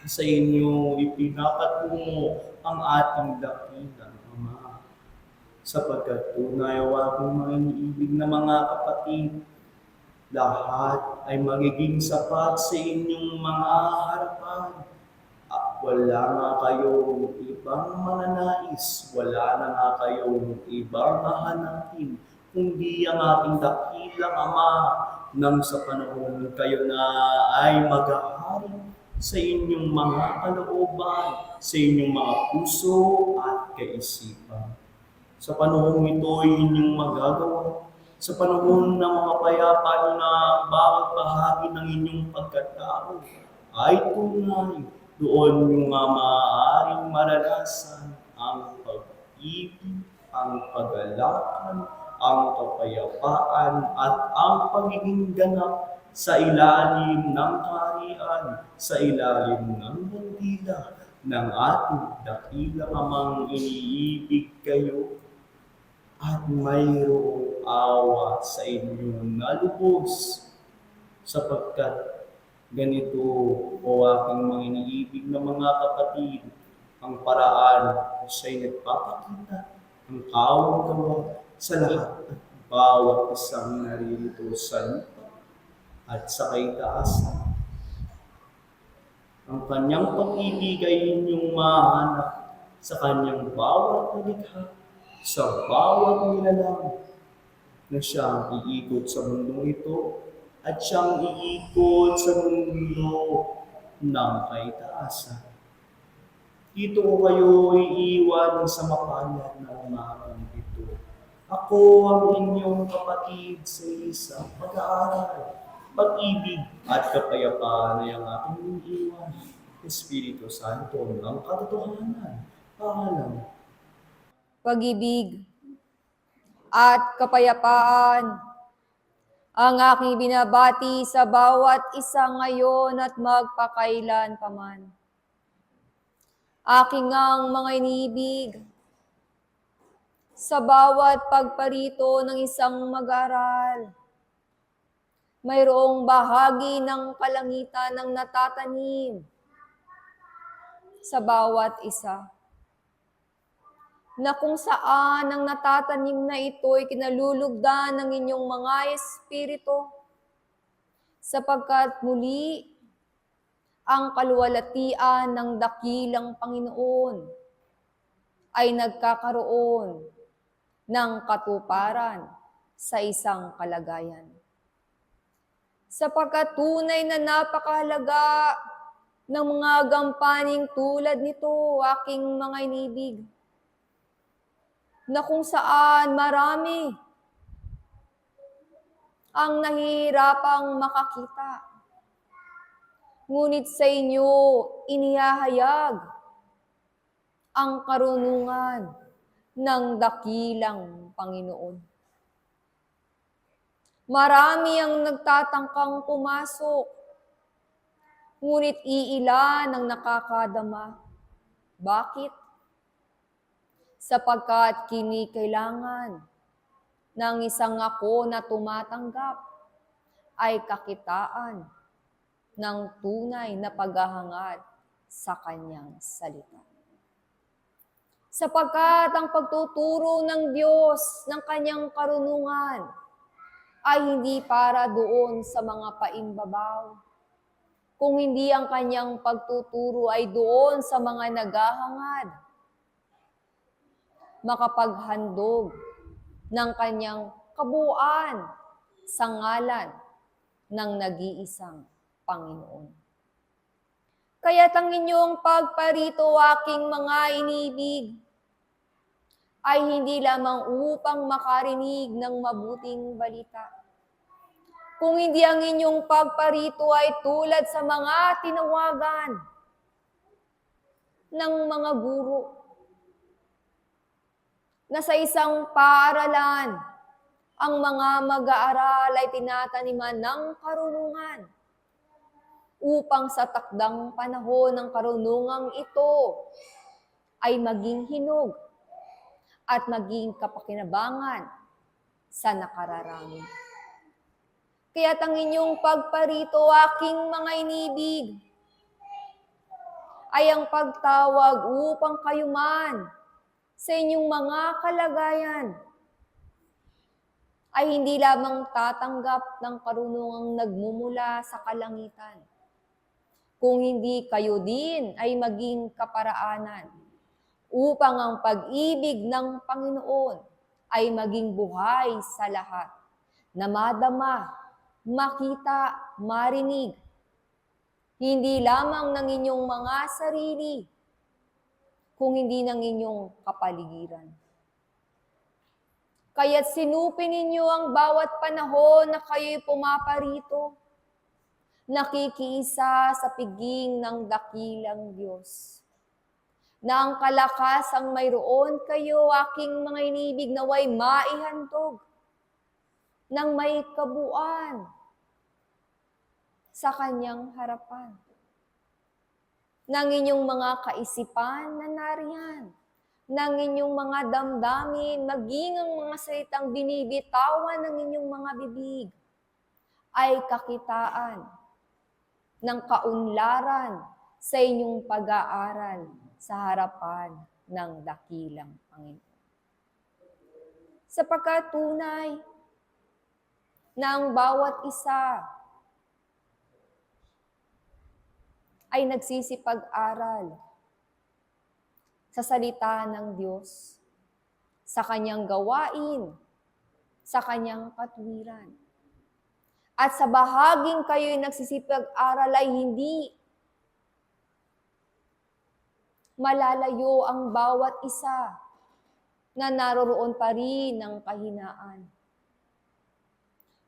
Sa inyo ipinapatungo ang ating dakilang Ama. Sapagkat tunay o aking mga iniibig na mga kapatid, lahat ay magiging sapat sa inyong mga harapan. At wala nga kayong ibang mananais, wala na nga kayong ibang hahanapin, kundi ang ating dakilang Ama nang sa panahon kayo na ay maghahari sa inyong mga kalooban, sa inyong mga puso at kaisipan. Sa panahon ito ay inyong magagawa. Sa panahon ng mga payapa na bawat bahagi ng inyong pagkatao ay tunay. Doon yung maaaring maranasan ang pag-ibig, ang pagalakan, ang kapayapaan, at ang pagiging ganap sa ilalim ng kaharian, sa ilalim ng bandila ng ating dakilang Amang iniibig kayo at mayroong awa sa inyo na lubos, sapagkat ganito o aking mga iniibig na mga kapatid, ang paraan kung siya'y nagpapakita ang kawang-gawa sa lahat at bawat isang naririto sa lupa at sa kaitaasan. Ang kanyang pag-ibig ay inyong mahanap sa kanyang bawat nalikha, sa bawat nilalang na siyang iikot sa mundong ito at siyang iikot sa mundo ng kaitaasan. Dito ko kayo iiwan sa mapalad na umagang ito. Ako ang inyong kapatid sa isang pag-aaral, pag-ibig at kapayapaan ay ang aking iniiwan. Espiritu Santo ng katotohanan, paalam. Pag-ibig at kapayapaan ang aking binabati sa bawat isa ngayon at magpakailan paman. Aking ang mga iniibig sa bawat pagparito ng isang mag-aral. Mayroong bahagi ng kalangitan ng natatanim sa bawat isa, na kung saan ang natatanim na ito ay kinalulugdan ng inyong mga espiritu, sapagkat muli ang kaluwalhatian ng dakilang Panginoon ay nagkakaroon ng katuparan sa isang kalagayan. Sapagkat tunay na napakahalaga ng mga gampaning tulad nito, aking mga inibig, na kung saan marami ang nahihirapang makakita. Ngunit sa inyo inihahayag ang karunungan ng dakilang Panginoon. Marami ang nagtatangkang pumasok, ngunit iilan ang nakakadama. Bakit? Sapagkat kinikailangan ng isang ako na tumatanggap ay kakitaan ng tunay na paghahangad sa kanyang salita. Sapagkat ang pagtuturo ng Diyos ng kanyang karunungan ay hindi para doon sa mga paimbabaw, kung hindi ang kanyang pagtuturo ay doon sa mga naghahangad, makapaghandog ng kanyang kabuuan sa ngalan ng nag-iisang Panginoon. Kaya't ang inyong pagparito, aking mga inibig, ay hindi lamang upang makarinig ng mabuting balita. Kung hindi ang inyong pagparito ay tulad sa mga tinawagan ng mga guro, na sa isang paaralan, ang mga mag-aaral ay tinataniman ng karunungan upang sa takdang panahon ng karunungang ito ay maging hinog at maging kapakinabangan sa nakararami. Kaya't ang inyong pagparito, aking mga inibig, ay ang pagtawag upang kayo man sa inyong mga kalagayan ay hindi lamang tatanggap ng karunungang nagmumula sa kalangitan, kung hindi kayo din ay maging kaparaanan upang ang pag-ibig ng Panginoon ay maging buhay sa lahat, na madama, makita, marinig, hindi lamang ng inyong mga sarili, kung hindi ng inyong kapaligiran. Kaya't sinupin ninyo ang bawat panahon na kayo'y pumaparito, nakikiisa sa piging ng dakilang Diyos. Na ang kalakasang mayroon kayo, aking mga inibig, naway maihandog ng may kabuuan sa kanyang harapan. Ng inyong mga kaisipan na nariyan, ng inyong mga damdamin, maging ang mga salitang binibitawan ng inyong mga bibig, ay kakitaan ng kaunlaran sa inyong pag-aaral sa harapan ng dakilang Panginoon. Sapagkat tunay na ang bawat isa ay nagsisipag-aral sa salita ng Diyos, sa kanyang gawain, sa kanyang katwiran. At sa bahaging kayo'y nagsisipag-aral ay hindi malalayo ang bawat isa na naroroon pa rin ng kahinaan.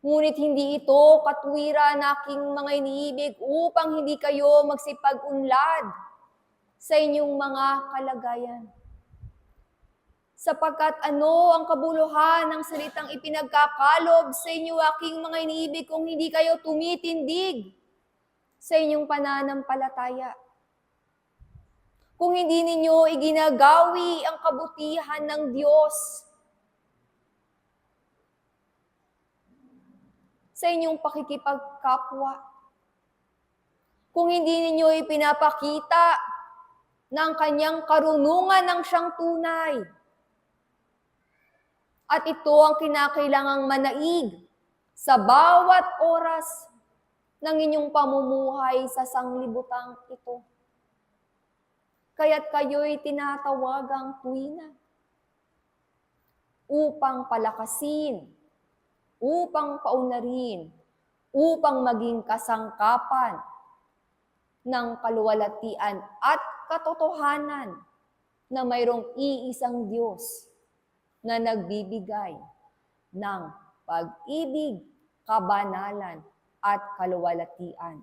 Ngunit hindi ito katwiran aking mga iniibig upang hindi kayo magsipag-unlad sa inyong mga kalagayan. Sapagkat ano ang kabuluhan ng salitang ipinagkakalob sa inyo, aking mga iniibig, kung hindi kayo tumitindig sa inyong pananampalataya? Kung hindi ninyo iginagawi ang kabutihan ng Diyos sa inyong pakikipagkapwa, kung hindi ninyo ipinapakita ng kanyang karunungan ng siyang tunay, at ito ang kinakailangang manaig sa bawat oras ng inyong pamumuhay sa sanglibutang ito. Kaya't kayo'y tinatawagang tuwina upang palakasin, upang paunarin, upang maging kasangkapan ng kaluwalhatian at katotohanan na mayroong iisang Diyos na nagbibigay ng pag-ibig, kabanalan, at kaluwalhatian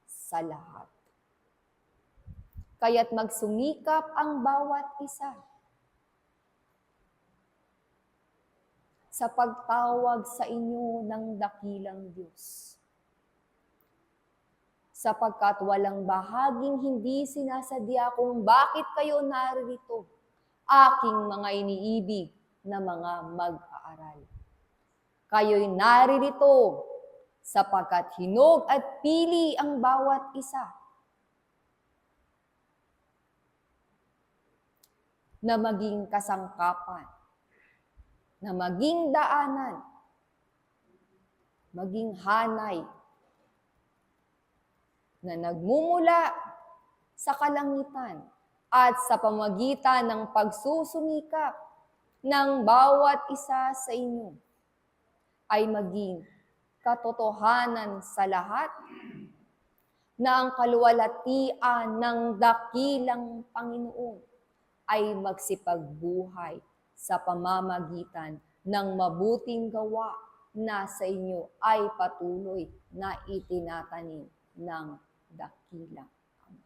sa lahat. Kaya't magsumikap ang bawat isa sa pagtawag sa inyo ng dakilang Diyos. Sapagkat walang bahaging hindi sinasadya kung bakit kayo naririto, aking mga iniibig na mga mag-aaral. Kayo'y naririto sapagkat hinog at pili ang bawat isa na maging kasangkapan, na maging daanan, maging hanay, na nagmumula sa kalangitan at sa pamagitan ng pagsusumikap ng bawat isa sa inyo ay maging katotohanan sa lahat na ang kaluwalhatian ng dakilang Panginoon ay magsipagbuhay sa pamamagitan ng mabuting gawa na sa inyo ay patuloy na itinatanim ng dakilang Ama.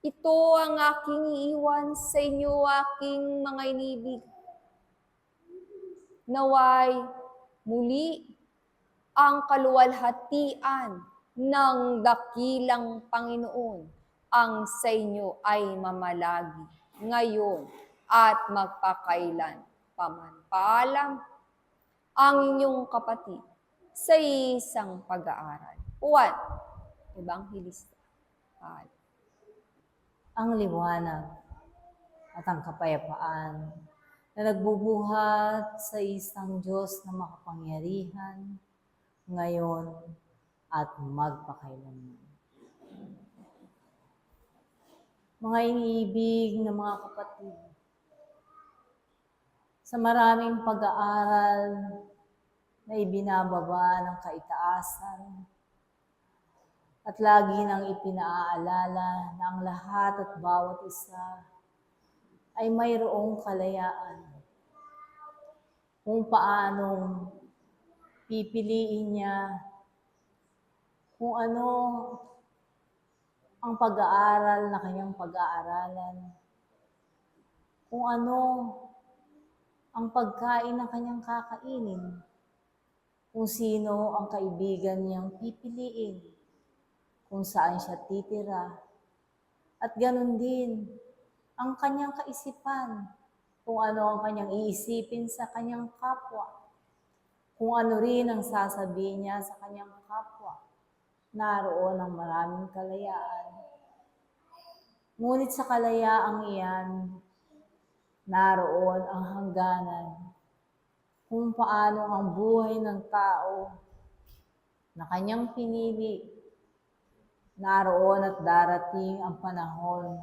Ito ang aking iiwan sa inyo, aking mga inibig. Naway muli ang kaluwalhatian ng dakilang Panginoon ang sa inyo ay mamalagi ngayon at magpakailan paman. Paalam ang inyong kapatid sa isang pag-aaral. 1. Ebanghelista. Paalam. Ang liwanag at ang kapayapaan na nagbubuhat sa isang Diyos na makapangyarihan, ngayon at magpakailanman. Mga iniibig na mga kapatid, sa maraming pag-aaral na ibinababa ng kaitaasan, at lagi nang ipinaalala na ang lahat at bawat isa ay mayroong kalayaan. Kung paanong pipiliin niya kung ano ang pag-aaral na kanyang pag-aaralan, kung ano ang pagkain na kanyang kakainin, kung sino ang kaibigan niyang pipiliin, kung saan siya titira, at ganun din ang kanyang kaisipan, kung ano ang kanyang iisipin sa kanyang kapwa, kung ano rin ang sasabihin niya sa kanyang kapwa. Naroon ang maraming kalayaan. Ngunit sa kalayaang iyan, naroon ang hangganan kung paano ang buhay ng tao na kanyang pinili. Naroon at darating ang panahon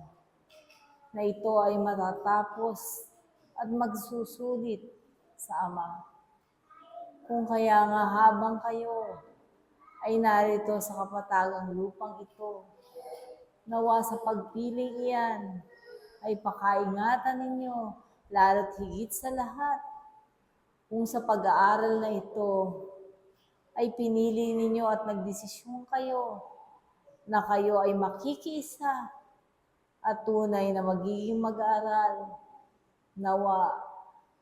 na ito ay matatapos at magsusulit sa Ama. Kung kaya nga habang kayo ay narito sa kapatagang lupang ito, nawa sa pagpiling iyan ay pakaingatan ninyo, lalo't higit sa lahat, kung sa pag-aaral na ito ay pinili ninyo at nagdesisyon kayo na kayo ay makikiisa at tunay na magiging mag-aaral, nawa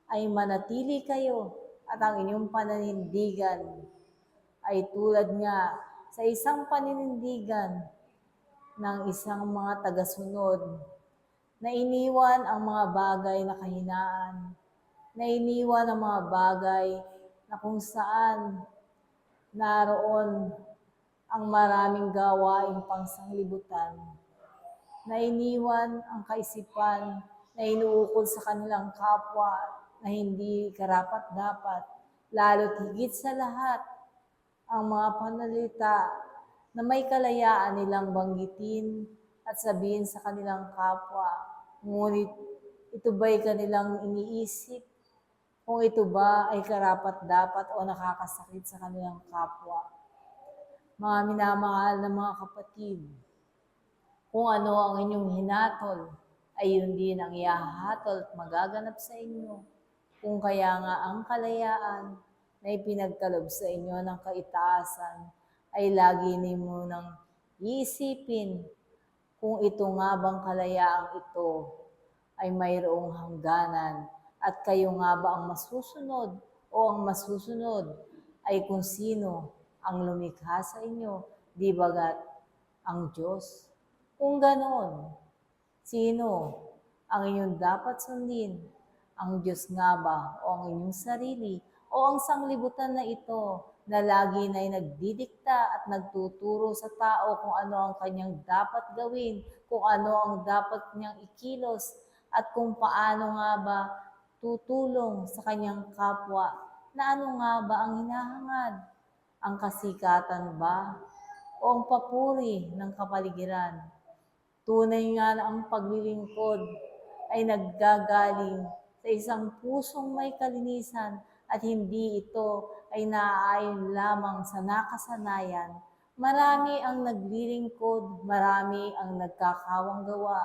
ay manatili kayo at ang inyong pananindigan ay tulad nga sa isang paninindigan ng isang mga tagasunod na iniwan ang mga bagay na kahinaan, na iniwan ang mga bagay na kung saan naroon ang maraming gawaing pangsanglibutan, na iniwan ang kaisipan na inuukol sa kanilang kapwa na hindi karapat-dapat, lalo't higit sa lahat, ang mga panalita na may kalayaan nilang banggitin at sabihin sa kanilang kapwa, ngunit ito ba'y kanilang iniisip? Kung ito ba ay karapat-dapat o nakakasakit sa kanilang kapwa? Mga minamahal na mga kapatid, kung ano ang inyong hinatol, ay yun din ang ihahatol at magaganap sa inyo. Kung kaya nga ang kalayaan na ipinagkalob sa inyo ng kaitaasan, ay lagi ninyo nang iisipin kung ito nga bang kalayaang ito ay mayroong hangganan at kayo nga ba ang masusunod o ang masusunod ay kung sino ang lumikha sa inyo, di bagat ang Diyos? Kung ganon, sino ang inyong dapat sundin? Ang Diyos nga ba o ang inyong sarili o ang sanglibutan na ito na lagi na'y nagdidikta at nagtuturo sa tao kung ano ang kanyang dapat gawin, kung ano ang dapat niyang ikilos, at kung paano nga ba tutulong sa kanyang kapwa, na ano nga ba ang hinahangad? Ang kasikatan ba o ang papuri ng kapaligiran? Tunay nga na ang paglilingkod ay naggagaling sa isang pusong may kalinisan at hindi ito ay naaayon lamang sa nakasanayan. Marami ang naglilingkod, marami ang nagkakawang gawa.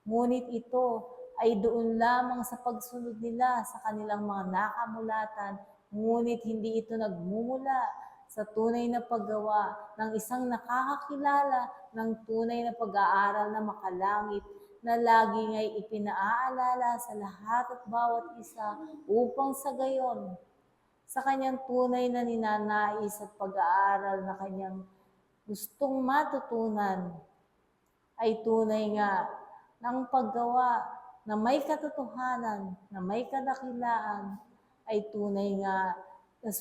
Ngunit ito ay doon lamang sa pagsunod nila sa kanilang mga nakamulatan, ngunit hindi ito nagmumula sa tunay na paggawa ng isang nakakakilala ng tunay na pag-aaral na makalangit na lagi nga'y ipinaalala sa lahat at bawat isa upang sa gayon, sa kanyang tunay na ninanais at pag-aaral na kanyang gustong matutunan, ay tunay nga ng paggawa na may katotohanan, na may kadakilaan, ay tunay nga na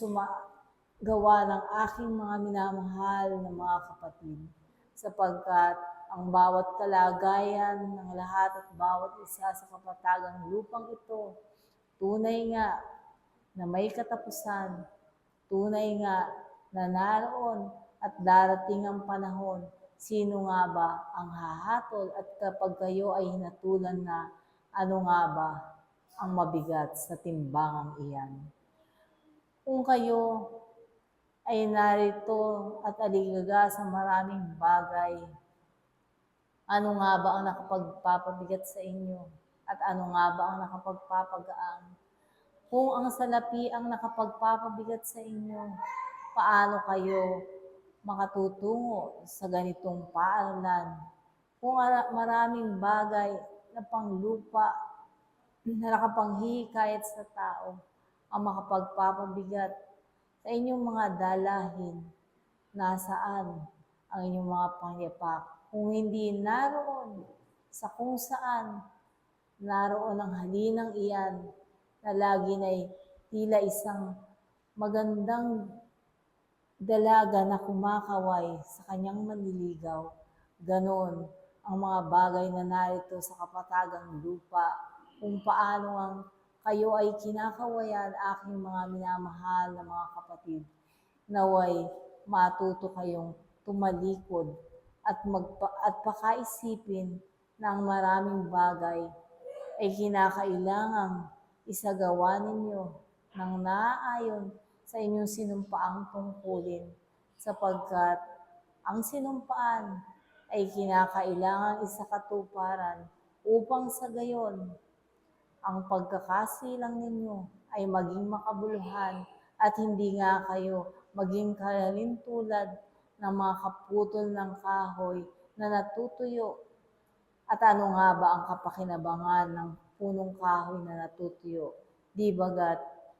gawa ng aking mga minamahal na mga kapatid. sapagkat ang bawat kalagayan ng lahat at bawat isa sa kapatagang lupang ito, tunay nga na may katapusan, tunay nga na naroon at darating ang panahon. Sino nga ba ang hahatol at kapag kayo ay hinatulan na, ano nga ba ang mabigat sa timbangang iyan? Kung kayo ay narito at aligaga sa maraming bagay, ano nga ba ang nakapagpapabigat sa inyo? At ano nga ba ang nakapagpapagaan? Kung ang salapi ang nakapagpapabigat sa inyo, paano kayo makatutungo sa ganitong paaralan? Kung maraming bagay na panglupa na nakapanghihikayat sa tao ang makapagpapabigat sa inyong mga dalahin, nasaan ang inyong mga pangyapak? Kung hindi naroon sa kung saan naroon ang halinang iyan na lagi na'y tila isang magandang dalaga na kumakaway sa kanyang manliligaw, ganon ang mga bagay na narito sa kapatagang lupa, kung paano ang kayo ay kinakawayan, aking mga minamahal na mga kapatid, naway matuto kayong tumalikod at pakaisipin na ang maraming bagay ay kinakailangang isagawa ninyo ng naaayon sa inyong sinumpaang tungkulin, sapagkat ang sinumpaan ay kinakailangang isakatuparan upang sa gayon ang pagkakasilang ninyo ay maging makabuluhan at hindi nga kayo maging kalintulad ng mga kaputol ng kahoy na natutuyo. At ano nga ba ang kapakinabangan ng punong kahoy na natutuyo? Di bagat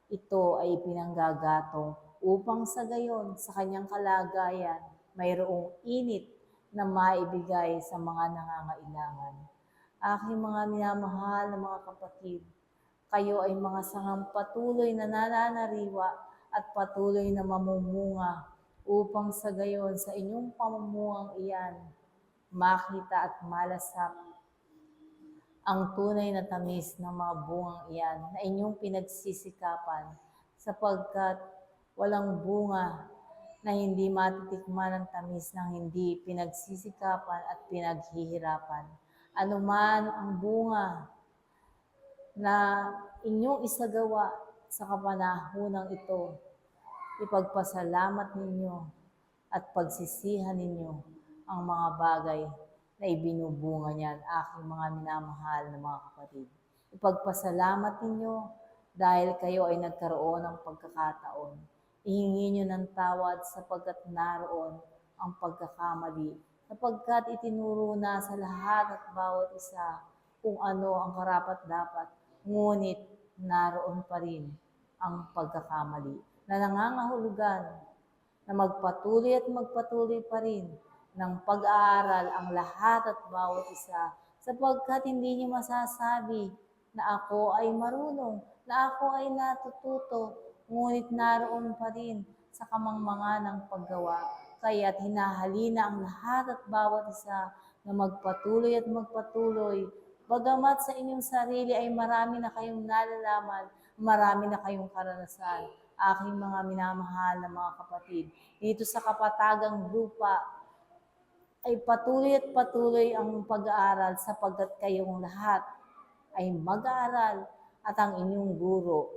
ito ay pinanggagatong upang sa gayon sa kanyang kalagayan mayroong init na maibigay sa mga nangangailangan. Aking mga minamahal na mga kapatid, kayo ay mga sangang patuloy na nananariwa at patuloy na mamumunga upang sa gayon sa inyong pamumungang iyan, makita at malasap ang tunay na tamis ng mga bungang iyan na inyong pinagsisikapan, sapagkat walang bunga na hindi matitikman ang tamis ng hindi pinagsisikapan at pinaghihirapan. Anuman ang bunga na inyong isagawa sa kapanahonang ito, ipagpasalamat ninyo at pagsisihan ninyo ang mga bagay na ibinubunga niyan, aking mga minamahal na mga kapatid. Ipagpasalamat ninyo dahil kayo ay nagkaroon ng pagkakataon. Ihingi nyo ng tawad sapagkat naroon ang pagkakamali, sapagkat itinuro na sa lahat at bawat isa kung ano ang karapat-dapat, ngunit naroon pa rin ang pagkakamali na nangangahulugan na magpatuloy at magpatuloy pa rin ng pag-aaral ang lahat at bawat isa, sapagkat hindi niyo masasabi na ako ay marunong, na ako ay natututo, ngunit naroon pa rin sa kamangmangan ng paggawa. Kaya't hinahalina ang lahat at bawat isa na magpatuloy at magpatuloy. Bagamat sa inyong sarili ay marami na kayong nalalaman, marami na kayong karanasan, aking mga minamahal na mga kapatid, dito sa kapatagang lupa, ay patuloy at patuloy ang pag-aaral sapagkat kayong lahat ay mag-aaral at ang inyong guro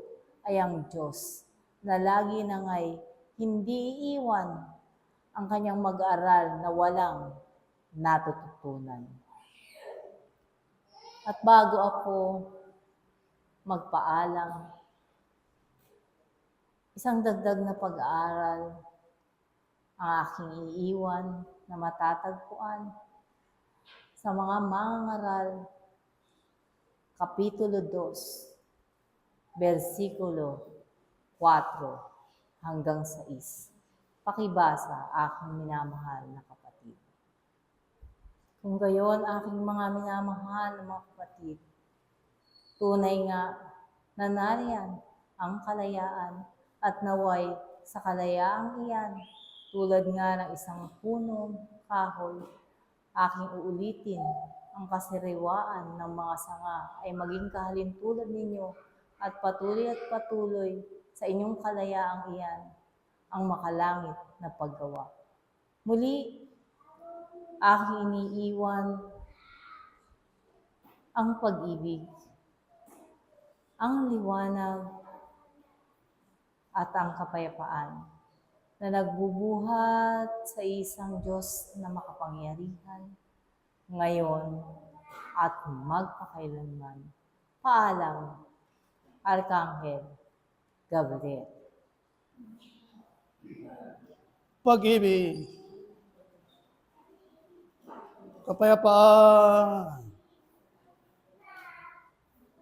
ay ang Diyos na lagi na ngay hindi iiwan ang kanyang mag-aaral na walang natututunan. At bago ako magpaalam, isang dagdag na pag-aaral ang aking iiwan na matatagpuan sa mga mangangaral, Kapitulo 2, versikulo 4 hanggang 6. Pakibasa, aking minamahal na kapatid. Kung gayon, aking mga minamahal na mga kapatid, tunay nga na nariyan ang kalayaan at naway sa kalayaang iyan, tulad nga ng isang punong kahoy, aking uulitin, ang kasiriwaan ng mga sanga ay maging kahalintulad ninyo at patuloy sa inyong kalayaang iyan ang makalangit na paggawa. Muli, aking iniiwan ang pag-ibig, ang liwanag at ang kapayapaan na nagbubuhat sa isang Diyos na makapangyarihan, ngayon at magpakailanman. Paalam, Arkanghel Gabriel. Pag-ibig, kapayapaan,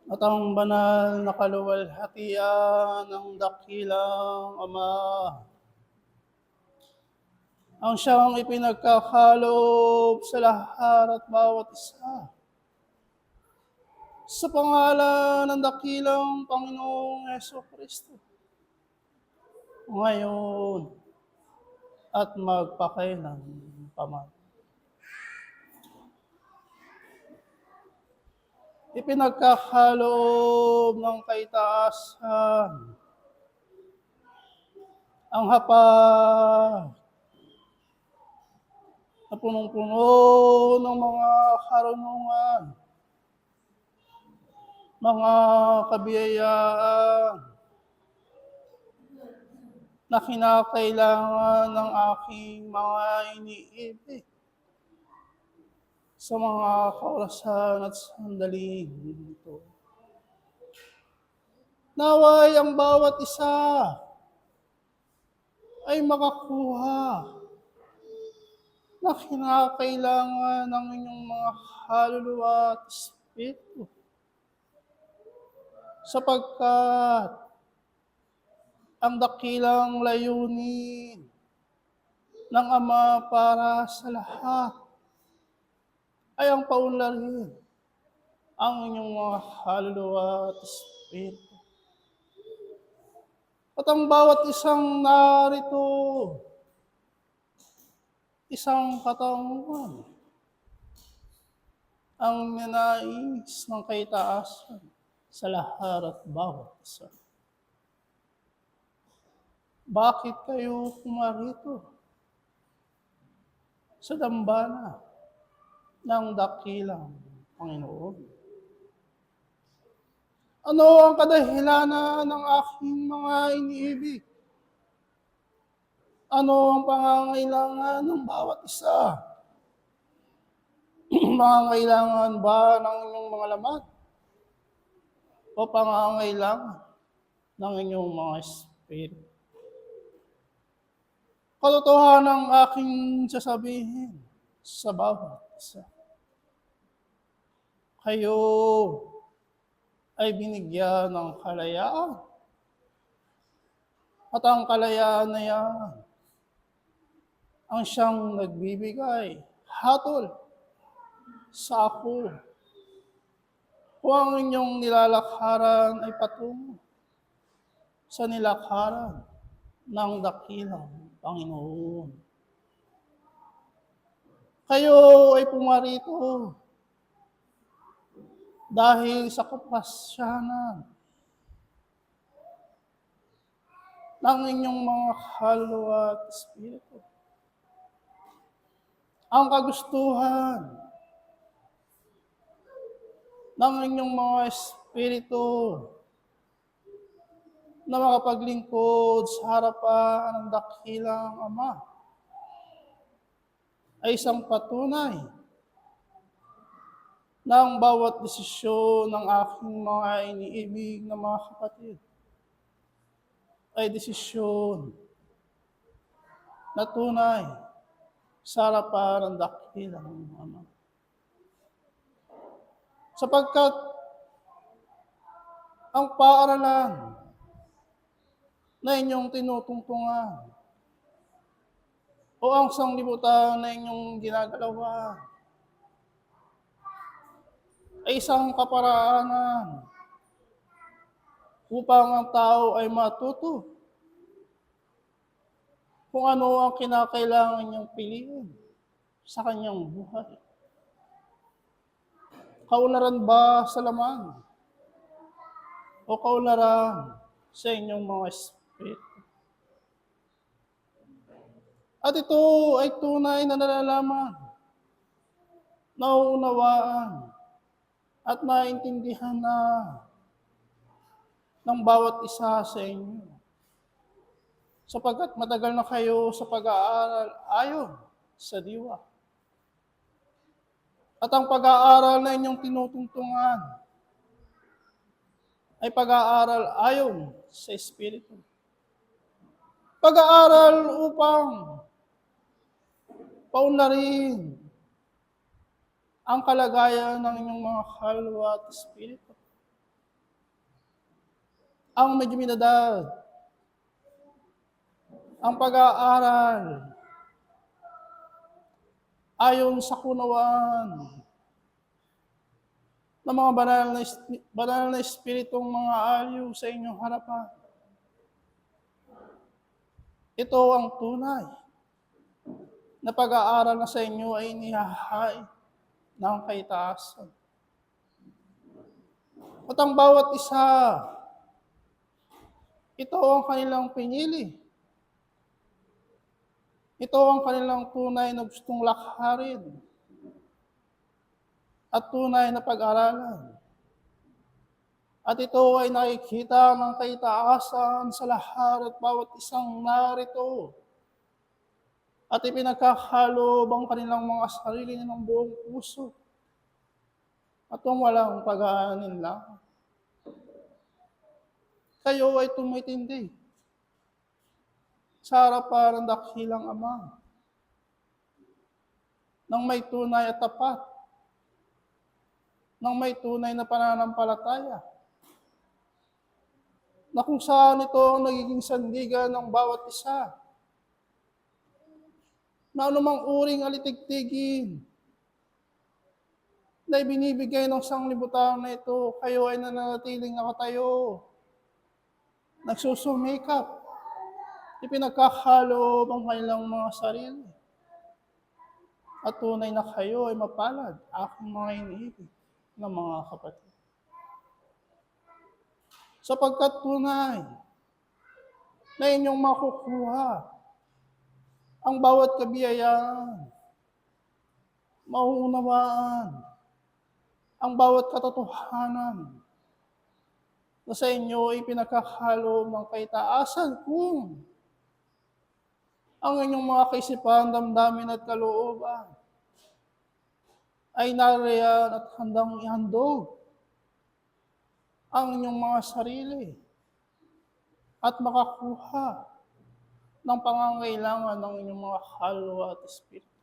at ang banal na kaluwalhatian ng dakilang Ama, ang siyang ipinagkakalob sa lahat at bawat isa. Sa pangalan ng dakilang Panginoong Jesucristo, ngayon at magpakailanman. Ipinagkakalob ng kaitaasan ang hapag na punong-puno ng mga karunungan, mga kabiyayaan na kinakailangan ng aking mga iniibig sa mga kaorasan at sandaling ito. Naway ang bawat isa ay makakuha na kinakailangan ng inyong mga kaluluwa at espiritu, sapagkat ang dakilang layunin ng Ama para sa lahat ay ang paunlarin ang inyong mga kaluluwa at espiritu. At ang bawat isang narito, isang katanguan ang ninais ng kaitaasan sa lahat at bawat isa. Bakit kayo pumarito sa dambana ng dakilang Panginoon? Ano ang kadahilanan ng aking mga iniibig? Ano ang pangangailangan ng bawat isa? Pangangailangan ba ng inyong mga laman? O pangangailangan ng inyong mga espiritu? Katotohanan ang aking sasabihin sa bawat isa. Kayo ay binigyan ng kalayaan. At ang kalayaan na yan ang siyang nagbibigay hatol sa ako kung ang inyong nilalakaran ay patungo sa nilakaran ng dakilang Panginoon. Kayo ay pumarito dahil sa kapasyanan ng inyong mga kaluluwa at espiritu. Ang kagustuhan ng inyong mga espiritu na makapaglingkod sa harapan ng dakilang Ama ay isang patunay ng bawat desisyon ng aking mga iniibig na mga kapatid ay desisyon na tunay sa harapan ng dakilang Ama. Sapagkat ang paaralan na inyong tinutungtungan o ang sanglibutan na inyong ginagalawan ay isang kaparaanan upang ang tao ay matuto kung ano ang kinakailangan niyang piliin sa kanyang buhay? Kaunlaran ba sa laman? O kaunlaran sa inyong mga espiritu? At ito ay tunay na nalalaman, nauunawaan, at naintindihan na ng bawat isa sa inyo. Sapagkat matagal na kayo sa pag-aaral ayon sa diwa. At ang pag-aaral na inyong tinutungtungan ay pag-aaral ayon sa Espiritu. Pag-aaral upang paunlarin ang kalagayan ng inyong mga kaluluwa at espiritu. Ang medyo ang pag-aaral ayon sa kunawaan ng mga banal na espiritong mga aliw sa inyong harapan. Ito ang tunay na pag-aaral na sa inyo ay inihahain ng kaitaasan. At ang bawat isa, ito ang kanilang pinili. Ito ang kanilang tunay na gustong lakharin at tunay na pag-aralan. At ito ay nakikita ng kaitaasan sa lahat at bawat isang narito. At ipinagkakalob ang kanilang mga sarili ng buong puso. At kung walang pag-aaninlangan. Kayo ay tumitindi sa harapan ng dakilang Ama nang may tunay at tapat, nang may tunay na pananampalataya, na kung saan ito ang nagiging sandigan ng bawat isa, na anumang uring alitigtigin na ibinibigay ng sanglibutan na ito, kayo ay nananatiling nakatayo, nagsusumikap, ipinagkakalob ang kanilang mga sarili. At tunay na kayo ay mapalad, aking mga iniibig ng mga kapatid. Sapagkat tunay na inyong makukuha ang bawat kabiyayaan, mauunawaan ang bawat katotohanan na sa inyo ay pinagkakalob ng kaitaasan kung ang inyong mga kaisipan, damdamin at kalooban ay nariyan at handang ihandog ang inyong mga sarili at makakuha ng pangangailangan ng inyong mga kaluluwa at espiritu.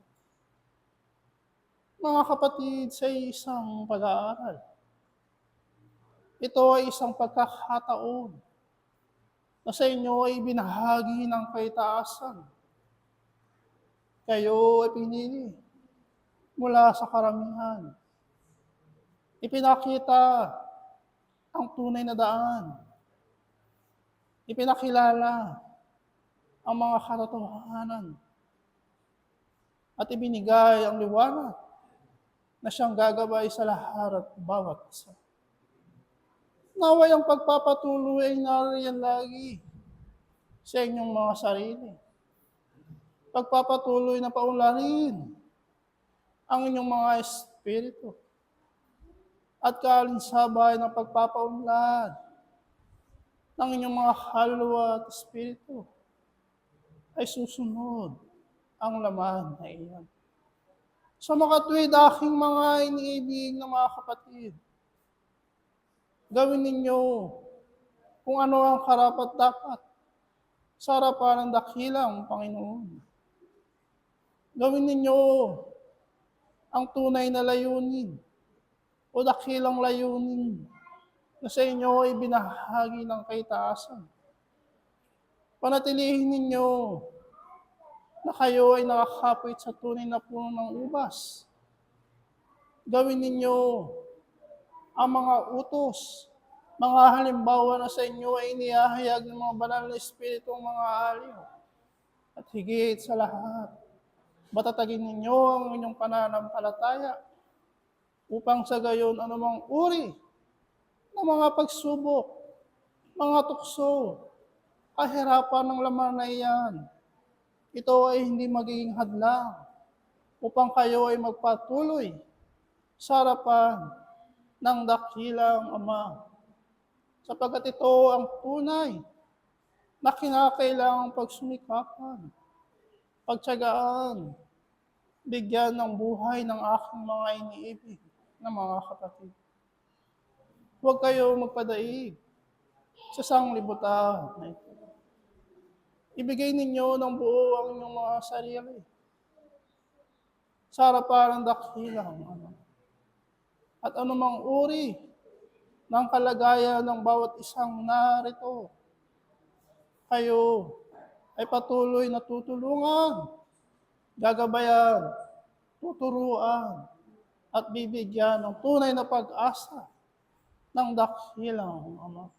Mga kapatid, sa isang pag-aaral, ito ay isang pagkakataon na sa inyo ay binahagi ng kaitaasan. Kayo ay pinili mula sa karamihan. Ipinakita ang tunay na daan. Ipinakilala ang mga katotohanan. At ibinigay ang liwanag na siyang gagabay sa lahat at bawat isa. Naway ang pagpapatuloy ay nariyan lagi sa inyong mga sarili. Pagpapatuloy na paunlarin ang inyong mga espiritu at kaalinsabay ng pagpapaunlad ng inyong mga kaluluwa at espiritu ay susunod ang laman na iyan. Sa makatwid, aking mga iniibig na mga kapatid, gawin ninyo kung ano ang karapat-dapat sa harapan ng dakilang Panginoon. Gawin ninyo ang tunay na layunin o dakilang layunin na sa inyo ay binahagi ng kaitaasan. Panatilihin ninyo na kayo ay nakakapit sa tunay na puno ng ubas. Gawin ninyo ang mga utos, mga halimbawa na sa inyo ay inihahayag ng mga banal na espiritong mga aliw. At higit sa lahat, Matatagin ninyo ang inyong pananampalataya upang sa gayon anumang uri ng mga pagsubok, mga tukso, kahirapan ng laman na iyan, ito ay hindi magiging hadlang upang kayo ay magpatuloy sa harapan ng dakilang Ama. Sapagkat ito ang tunay na kinakailangang pagsumikapan, pagtiyagaan, bigyan ng buhay ng aking mga iniibig na mga kapatid. Huwag kayo magpadaig sa sanglibutan na ito. Ibigay ninyo ng buo ang inyong mga sarili sa harapan ng dakilang Ama. At anumang uri ng kalagayan ng bawat isang narito, kayo ay patuloy na tutulungan, gagabayan, tuturuan, at bibigyan ng tunay na pag-asa ng dakilang Ama.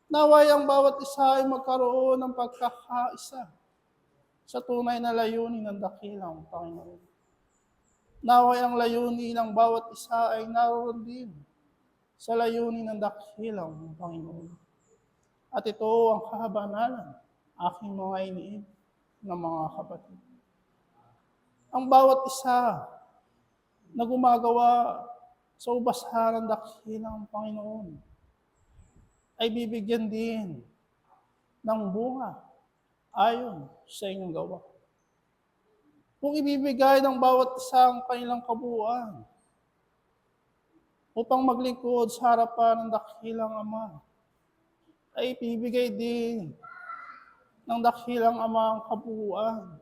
Naway ang bawat isa ay magkaroon ng pagkakaisa sa tunay na layunin ng dakilang Panginoon. Naway ang layunin ng bawat isa ay naroon din sa layunin ng dakilang Panginoon. At ito ang kahabanalan, aking mga iniib na mga kapatid. Ang bawat isa na gumagawa sa ubasaran ng dakilang Panginoon ay bibigyan din ng bunga ayon sa inyong gawa. Kung ibibigay ng bawat isang kanilang kabuuan upang maglingkod sa harapan ng dakilang Ama, ay ibibigay din ng dakilang Ama ang kabuuan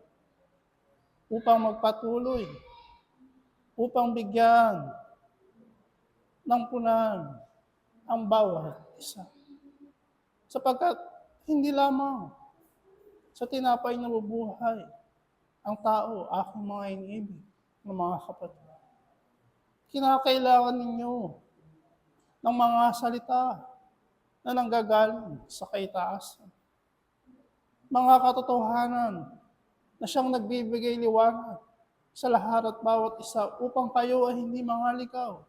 upang magpatuloy, upang bigyan ng punan ang bawat isa. Sapagkat hindi lamang sa tinapay na bubuhay ang tao, aking mga iniibig ng mga kapatid. Kinakailangan ninyo ng mga salita na nanggagaling sa kaitaasan. Mga katotohanan na siyang nagbibigay liwanag sa lahat at bawat isa upang kayo ay hindi mangaligaw.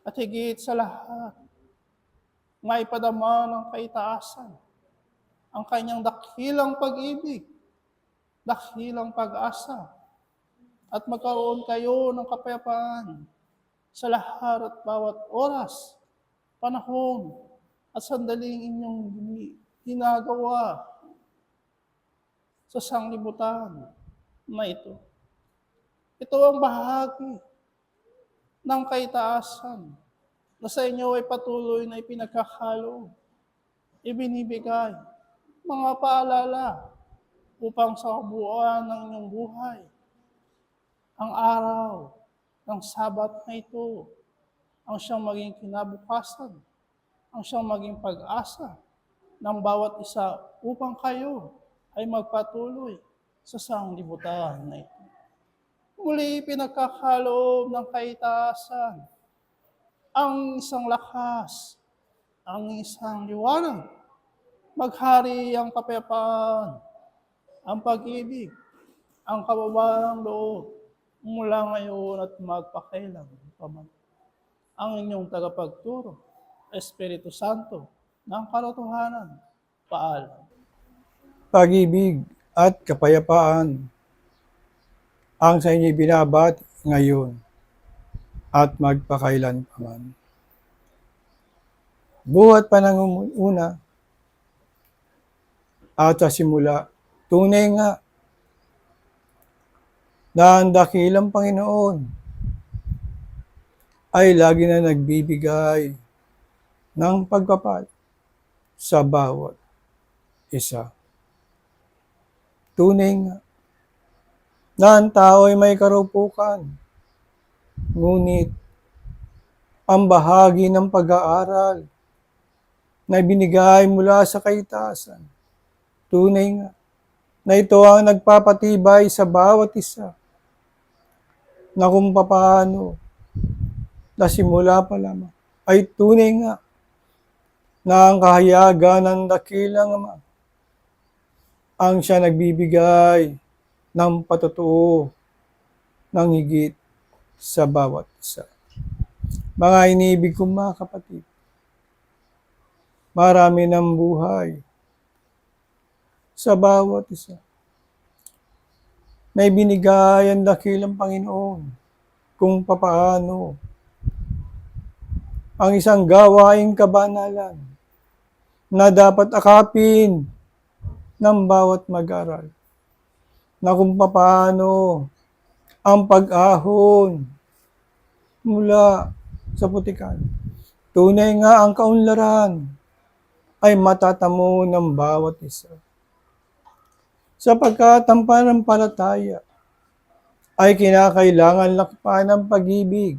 At higit sa lahat, maipadama ng kaitaasan ang kanyang dakilang pag-ibig, dakilang pag-asa, at magkaroon kayo ng kapayapaan sa lahat at bawat oras, panahon, at sandaling inyong ginagawa sa sanglibutan na ito. Ito ang bahagi ng kaitaasan na sa inyo ay patuloy na ipinagkakalo, ibinibigay, mga paalala upang sa kabuuan ng inyong buhay, ang araw ng Sabat na ito, ang siyang maging kinabukasan, ang siyang maging pag-asa ng bawat isa upang kayo ay magpatuloy sa sanglibutan na ito. Muli pinagkakaloob ng kaitaasan, ang isang lakas, ang isang liwanag, maghari ang kapayapaan, ang pag-ibig, ang kababaang loob, mula ngayon at magpakailan paman. Ang inyong tagapagturo, Espiritu Santo, ng katotohanan, paalam. Pag-ibig at kapayapaan ang sa inyo binabat ngayon at magpakailan paman. Buhat panangunguna at sa simula, tunay nga na ang dakilang Panginoon ay lagi na nagbibigay ng pagpapal sa bawat isa. Tunay nga na ang tao ay may karupukan, ngunit ang bahagi ng pag-aaral na binigay mula sa kaitaasan, tunay nga na ito ang nagpapatibay sa bawat isa na kung paano na simula pa lamang ay tunay nga na ang kahayagan ng dakilang Ama ang siya nagbibigay ng patutuo ng higit sa bawat isa. Mga iniibig kong mga kapatid, marami ng buhay sa bawat isa na ibinigay ang dakilang Panginoon kung papaano ang isang gawaing kabanalan na dapat akapin ng bawat mag-aral, na kung papaano ang pag-ahon mula sa putikan. Tunay nga ang kaunlaran ay matatamo ng bawat isa. Sapagkat ang pananampalataya ay kinakailangan lakpan ng pag-ibig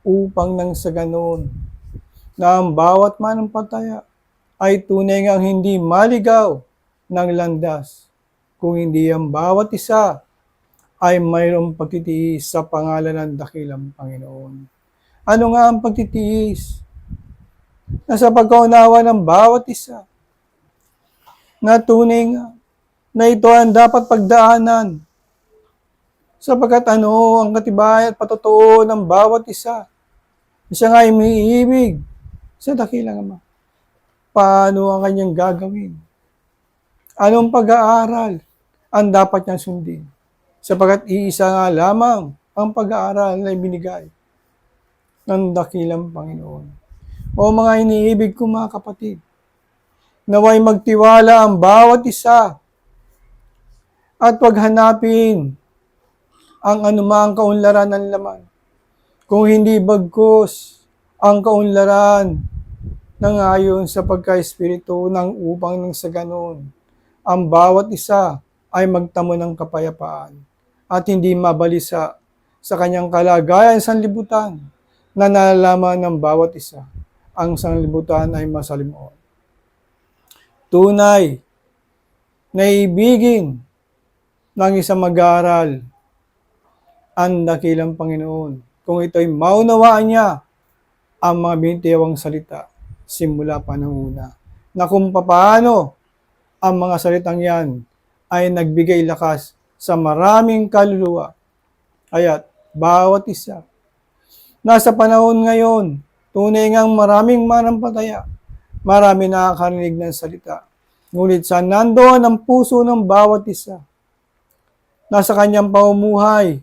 upang nang sa ganon na ang bawat mananampalataya ay tunay ngang hindi maligaw ng landas, kung hindi ang bawat isa ay mayroong pagtitiis sa pangalan ng dakilang Panginoon. Ano nga ang pagtitiis? Na sa pagkaunawa ng bawat isa, na tunay nga, na ito ang dapat pagdaanan, sapagkat ano ang katibay at patotoo ng bawat isa. Siya nga ay may ibig sa dakilang Ama. Paano ang kanyang gagawin? Anong pag-aaral ang dapat niyang sundin? Sapagkat iisa nga lamang ang pag-aaral na ibinigay ng dakilang Panginoon. O mga iniibig ko mga kapatid, naway magtiwala ang bawat isa at wag hanapin ang anumang kaunlaran ng laman. Kung hindi bagkus ang kaunlaran ng ayon sa pagka-espiritu ng upang nang sa ganon, ang bawat isa ay magtamo ng kapayapaan at hindi mabalisa sa kanyang kalagayan sa sanlibutan na nalalaman ng bawat isa. Ang sanlibutan ay masalimuot. Tunay na ibigin ng isang mag-aaral ang dakilang Panginoon kung ito'y maunawaan niya ang mga binitiwang salita simula pa ng una, na kung paano ang mga salitang yan ay nagbigay lakas sa maraming kaluluwa. Kaya't bawat isa, nasa panahon ngayon, tunay ngang maraming manampalataya, marami nakakarinig ng salita. Ngunit sa nandoon ang puso ng bawat isa, nasa kanyang pamumuhay,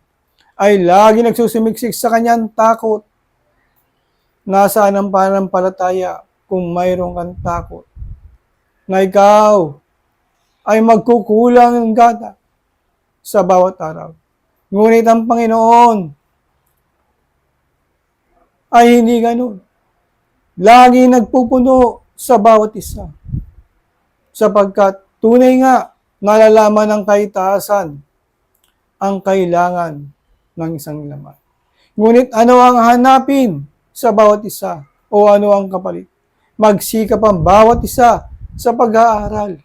ay lagi nagsusumiksik sa kanyang takot. Nasaan ang pananampalataya kung mayroon kang takot na ikaw ay magkukulang ng gata sa bawat araw. Ngunit ang Panginoon ay hindi ganun. Lagi nagpupuno sa bawat isa. Sapagkat tunay nga nalalaman ng kaitaasan ang kailangan ng isang laman. Ngunit ano ang hanapin sa bawat isa o ano ang kapalit? Magsikap ang bawat isa sa pag-aaral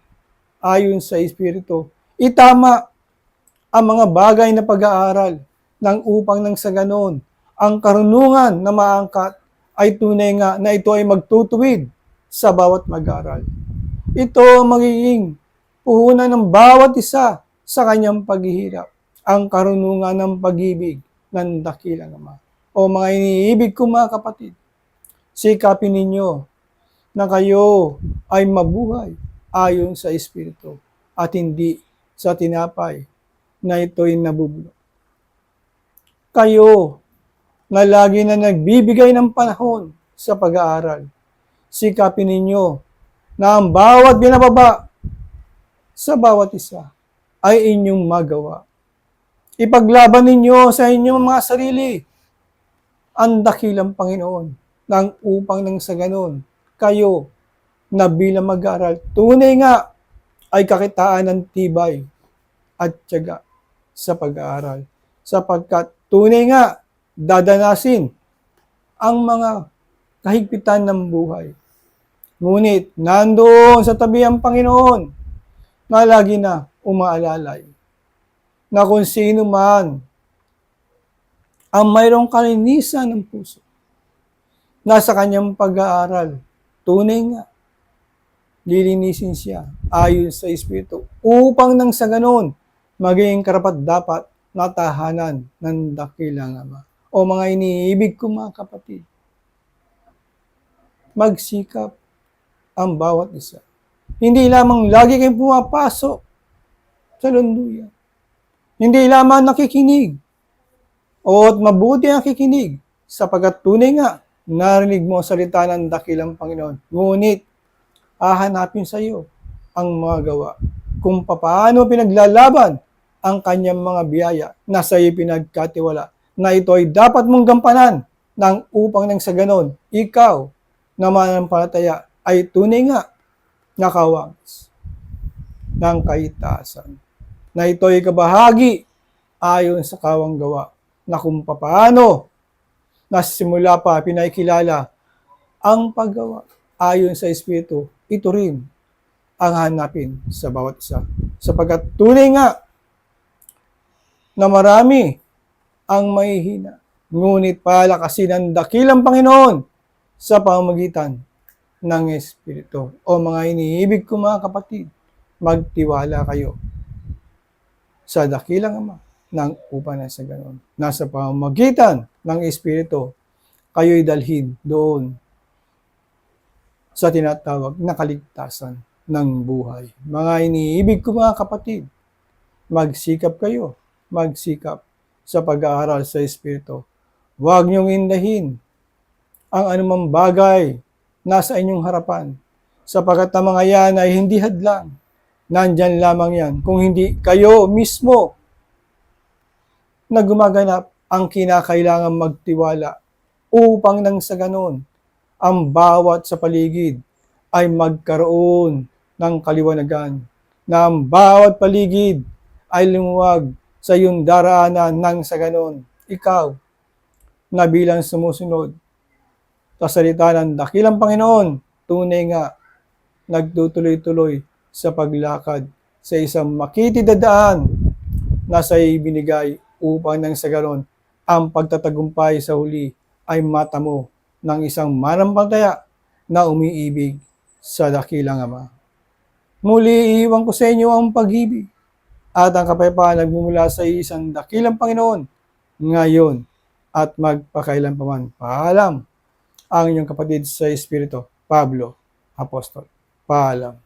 ayon sa Espiritu. Itama ang mga bagay na pag-aaral nang upang nang sa ganon, ang karunungan na maangkat ay tunay nga na ito ay magtutuwid sa bawat mag-aaral. Ito ang magiging puhunan ng bawat isa sa kanyang paghihirap, ang karunungan ng pag-ibig ng dakilang Ama. O mga iniibig ko mga kapatid, sikapin ninyo na kayo ay mabuhay ayon sa Espiritu at hindi sa tinapay na ito'y nabubulok. Kayo na lagi na nagbibigay ng panahon sa pag-aaral, sikapin ninyo na ang bawat binababa sa bawat isa ay inyong magawa. Ipaglaban ninyo sa inyong mga sarili ang dakilang Panginoon nang upang nang sa ganon kayo na bilang mag-aaral, tunay nga ay kakitaan ng tibay at tiyaga sa pag-aaral. Sapagkat tunay nga dadanasin ang mga kahigpitan ng buhay. Ngunit nandoon sa tabi ang Panginoon na lagi na umaalalay na kung sino man ang mayroong kalinisan ng puso, nasa kanyang pag-aaral, tunay nga, lilinisin siya ayon sa Espiritu upang nang sa ganon, maging karapat-dapat na tahanan ng dakilang Ama. O mga iniibig ko mga kapatid, magsikap ang bawat isa. Hindi lamang lagi kayong pumapasok sa lunduyan. Hindi lamang nakikinig. O't mabuti ang nakikinig sapagkat tunay nga narinig mo ang salita ng dakilang Panginoon. Ngunit hahanapin sa iyo ang mga gawa kung paano pinaglalaban ang kanyang mga biyaya na sa iyo pinagkatiwala na ito ay dapat mong gampanan nang upang nang sa ganon, ikaw na mananampalataya ay tunay nga nakawangis ng kaitaasan. Na ito ay kabahagi ayon sa kawang gawa na kung paano na simula pa pinakilala ang paggawa ayon sa Espiritu, ito rin ang hanapin sa bawat isa. Sapagkat tunay nga na marami ang mahihina, ngunit palakasin ang dakilang Panginoon sa pamamagitan ng Espiritu. O mga iniibig ko mga kapatid, magtiwala kayo sa dakilang Ama nang upang na sa ganon. Nasa pamamagitan ng Espiritu, kayo'y dalhin doon sa tinatawag na kaligtasan ng buhay. Mga iniibig ko mga kapatid, magsikap kayo, magsikap sa pag-aaral sa Espiritu. Huwag niyong indahin ang anumang bagay nasa inyong harapan, sapagkat ang mga yan ay hindi hadlang. Nandyan lamang yan. Kung hindi kayo mismo na gumaganap ang kinakailangan magtiwala upang nang sa ganon, ang bawat sa paligid ay magkaroon ng kaliwanagan, na ang bawat paligid ay lumuwag sa iyong daraanan nang sa ganon. Ikaw na bilang sumusunod sa salita ng dakilang Panginoon, tunay nga nagtutuloy-tuloy sa paglakad sa isang makitid na daan na sa ibinigay upang nang sa ganon, ang pagtatagumpay sa huli ay mata mo ng isang manampalataya na umiibig sa dakilang Ama. Muli, iiwan ko sa inyo ang pag-ibig at ang kapayapaan nagmumula sa isang dakilang Panginoon ngayon at magpakailanpaman. Paalam, ang inyong kapatid sa Espiritu, Pablo, Apostol. Paalam.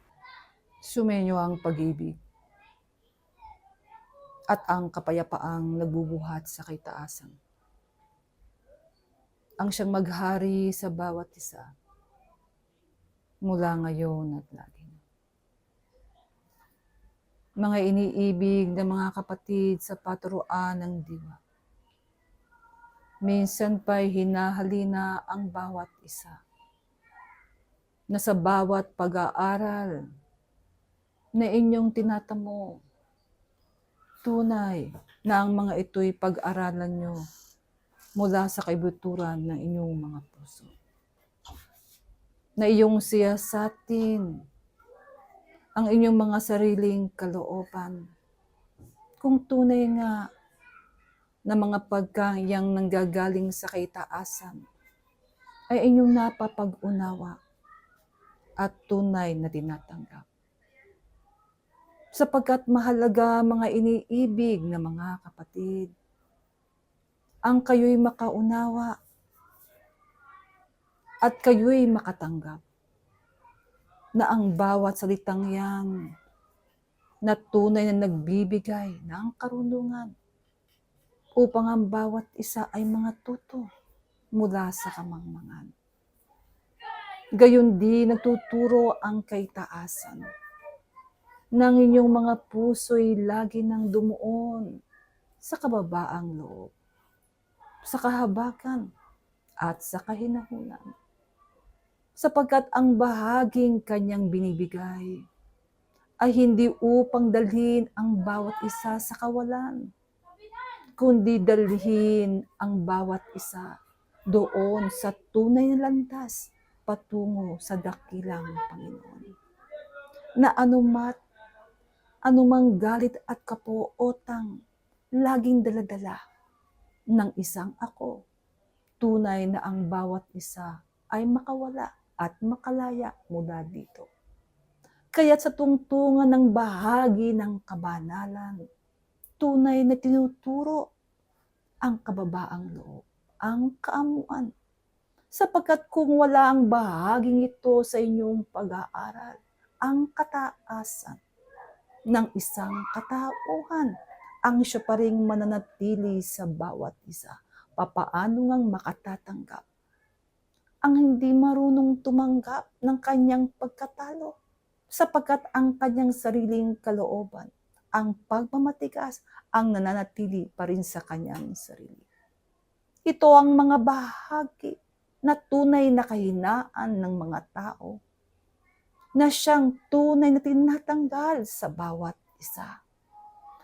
Sumenyo ang pag-ibig at ang kapayapaang nagbubuhat sa kaitaasan. Ang siyang maghari sa bawat isa mula ngayon at lagi. Mga iniibig na mga kapatid sa paturuan ng diwa, minsan pa'y hinahalina ang bawat isa na sa bawat pag-aaral na inyong tinatamo, tunay na ang mga ito'y pag-aralan nyo mula sa kaibuturan ng inyong mga puso. Na iyong siyasatin ang inyong mga sariling kalooban. Kung tunay nga na mga pagkayang nanggagaling sa kaitaasan ay inyong napapag-unawa at tunay na tinatanggap. Sapagkat mahalaga mga iniibig na mga kapatid, ang kayo'y makaunawa at kayo'y makatanggap na ang bawat salitang yan na tunay na nagbibigay ng karunungan upang ang bawat isa ay mga tuto mula sa kamangmangan. Gayon din nagtuturo ang kaitaasan ng inyong mga puso'y lagi nang dumuon sa kababaang loob, sa kahabagan at sa kahinahunan. Sapagkat ang bahaging kanyang binibigay ay hindi upang dalhin ang bawat isa sa kawalan, kundi dalhin ang bawat isa doon sa tunay na landas patungo sa dakilang Panginoon. Na anumang galit at kapuotang laging daladala ng isang ako, tunay na ang bawat isa ay makawala at makalaya mula dito. Kaya't sa tungtungan ng bahagi ng kabanalan, tunay na tinuturo ang kababaang loob, ang kaamuan. Sapagkat kung wala ang bahaging ito sa inyong pag-aaral, ang kataasan ng isang katauhan, ang siya pa ring mananatili sa bawat isa. Papaano ngang makatatanggap ang hindi marunong tumanggap ng kanyang pagkatalo, sapagkat ang kanyang sariling kalooban, ang pagmamatigas, ang nananatili pa rin sa kanyang sarili. Ito ang mga bahagi na tunay na kahinaan ng mga tao na siyang tunay na tinatanggal sa bawat isa.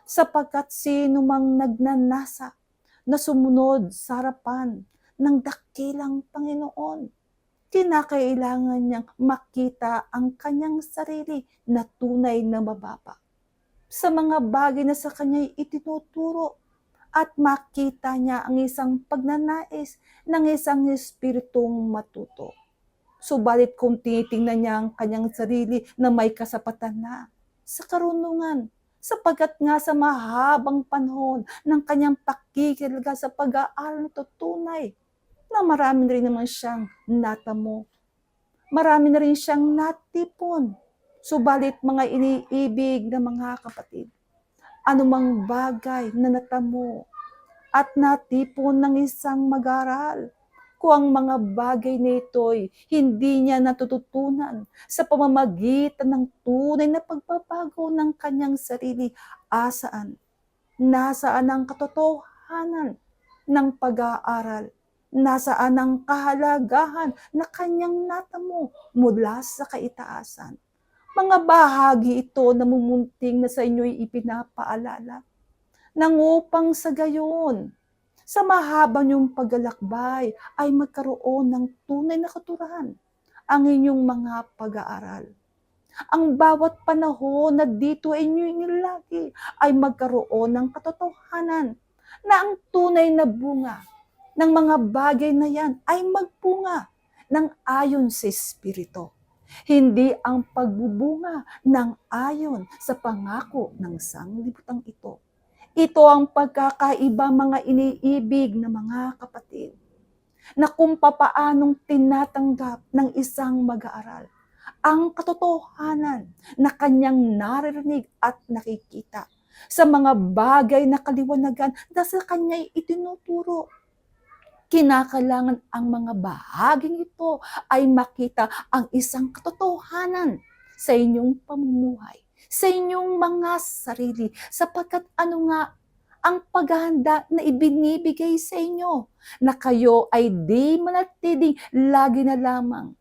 Sapagkat sino mang nagnanasa na sumunod sa harapan ng dakilang Panginoon, kinakailangan niyang makita ang kanyang sarili na tunay na mababa sa mga bagay na sa kanya'y itinuturo, at makita niya ang isang pagnanais ng isang espiritong matuto. Subalit kung tinitingnan niya ang kanyang sarili na may kasapatan na sa karunungan, sapagkat nga sa mahabang panahon ng kanyang pakikilga sa pag-aaral na tunay, na marami na rin naman siyang natamo. Marami na rin siyang natipon. Subalit mga iniibig na mga kapatid, anumang bagay na natamo at natipon ng isang mag-aral, kung ang mga bagay na ito'y hindi niya natututunan sa pamamagitan ng tunay na pagbabago ng kanyang sarili, asaan? Nasaan ang katotohanan ng pag-aaral? Nasaan ang kahalagahan na kanyang natamo mula sa kaitaasan? Mga bahagi ito na mumunting na sa inyo'y ipinapaalala, nang upang sa gayon, sa mahaba niyong paglalakbay ay magkaroon ng tunay na katurahan ang inyong mga pag-aaral. Ang bawat panahon na dito ay inyong nilagi ay magkaroon ng katotohanan na ang tunay na bunga ng mga bagay na yan ay magbunga ng ayon sa Espiritu. Hindi ang pagbubunga ng ayon sa pangako ng sanglibutan ito. Ito ang pagkakaiba, mga iniibig na mga kapatid, na kung papaanong tinatanggap ng isang mag-aaral ang katotohanan na kanyang naririnig at nakikita sa mga bagay na kaliwanagan na sa kanya'y itinuturo. Kinakailangan ang mga bahaging ito ay makita ang isang katotohanan sa inyong pamumuhay, sa inyong mga sarili, sapagkat ano nga ang paghahanda na ibinibigay sa inyo, na kayo ay di manatiling lagi na lamang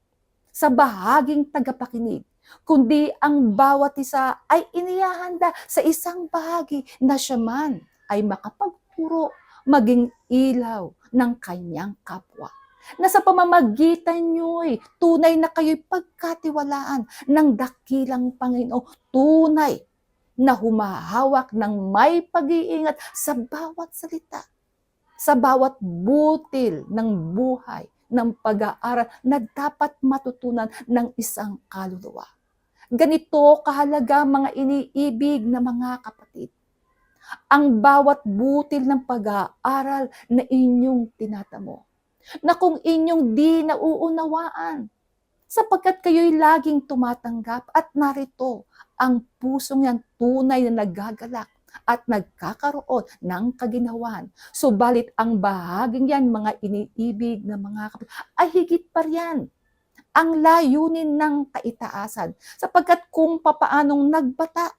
sa bahaging tagapakinig, kundi ang bawat isa ay inihahanda sa isang bahagi na siya man ay makapagturo, maging ilaw ng kanyang kapwa. Na sa pamamagitan nyo'y tunay na kayo'y pagkatiwalaan ng dakilang Panginoon, tunay na humahawak ng may pag-iingat sa bawat salita, sa bawat butil ng buhay, ng pag-aaral na dapat matutunan ng isang kaluluwa. Ganito kahalaga, mga iniibig na mga kapatid, ang bawat butil ng pag-aaral na inyong tinatamo, na kung inyong di nauunawaan, sapagkat kayo'y laging tumatanggap at narito ang pusong yan tunay na nagagalak at nagkakaroon ng kaginawan. Subalit ang bahaging yan, mga iniibig na mga kapatid, ay higit pa riyan ang layunin ng kaitaasan, sapagkat kung papaanong nagbata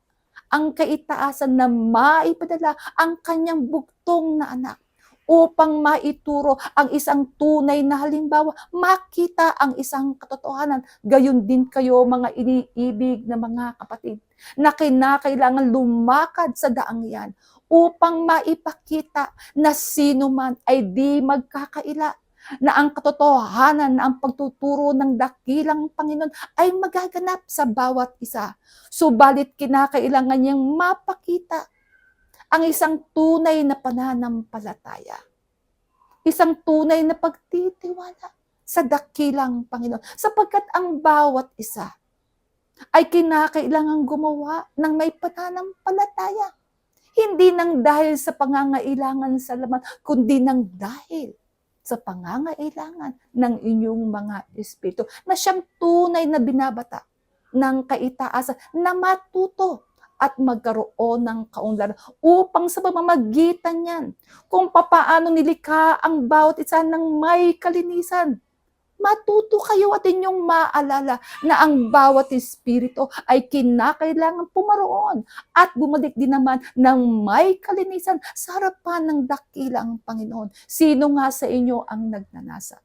ang kaitaasan na maipadala ang kanyang bugtong na anak upang maituro ang isang tunay na halimbawa, makita ang isang katotohanan. Gayon din kayo, mga iniibig na mga kapatid, na kinakailangan lumakad sa daang yan upang maipakita na sino man ay di magkakaila, na ang katotohanan na ang pagtuturo ng dakilang Panginoon ay magaganap sa bawat isa. Subalit kinakailangan niyang mapakita ang isang tunay na pananampalataya, isang tunay na pagtitiwala sa dakilang Panginoon, sapagkat ang bawat isa ay kinakailangan gumawa ng may pananampalataya. Hindi nang dahil sa pangangailangan sa laman, kundi nang dahil sa pangangailangan ng inyong mga espiritu na siyang tunay na binabata ng kaitaasan na matuto at magkaroon ng kaunlaran upang sa pamamagitan niyan kung papaano nilikha ang bawat isa ng may kalinisan. Matuto kayo at inyong maalala na ang bawat espiritu ay kinakailangan pumaroon at bumalik din naman ng may kalinisan sa harapan ng dakilang Panginoon. Sino nga sa inyo ang nagnanasa?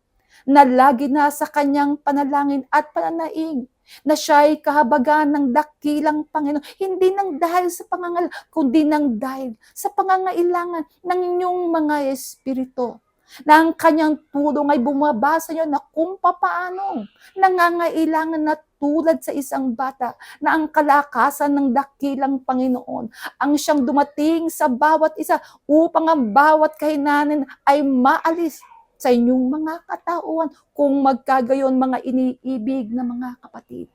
Na lagi na sa kanyang panalangin at pananaig na siya'y kahabagan ng dakilang Panginoon, hindi nang dahil sa pangangal, kundi nang dahil sa pangangailangan ng inyong mga espiritu. Na ang kanyang tulong ay bumabasa nyo na kung papaano nangangailangan na tulad sa isang bata na ang kalakasan ng dakilang Panginoon ang siyang dumating sa bawat isa upang ang bawat kahinaan ay maalis sa inyong mga katauhan kung magkagayon mga iniibig na mga kapatid.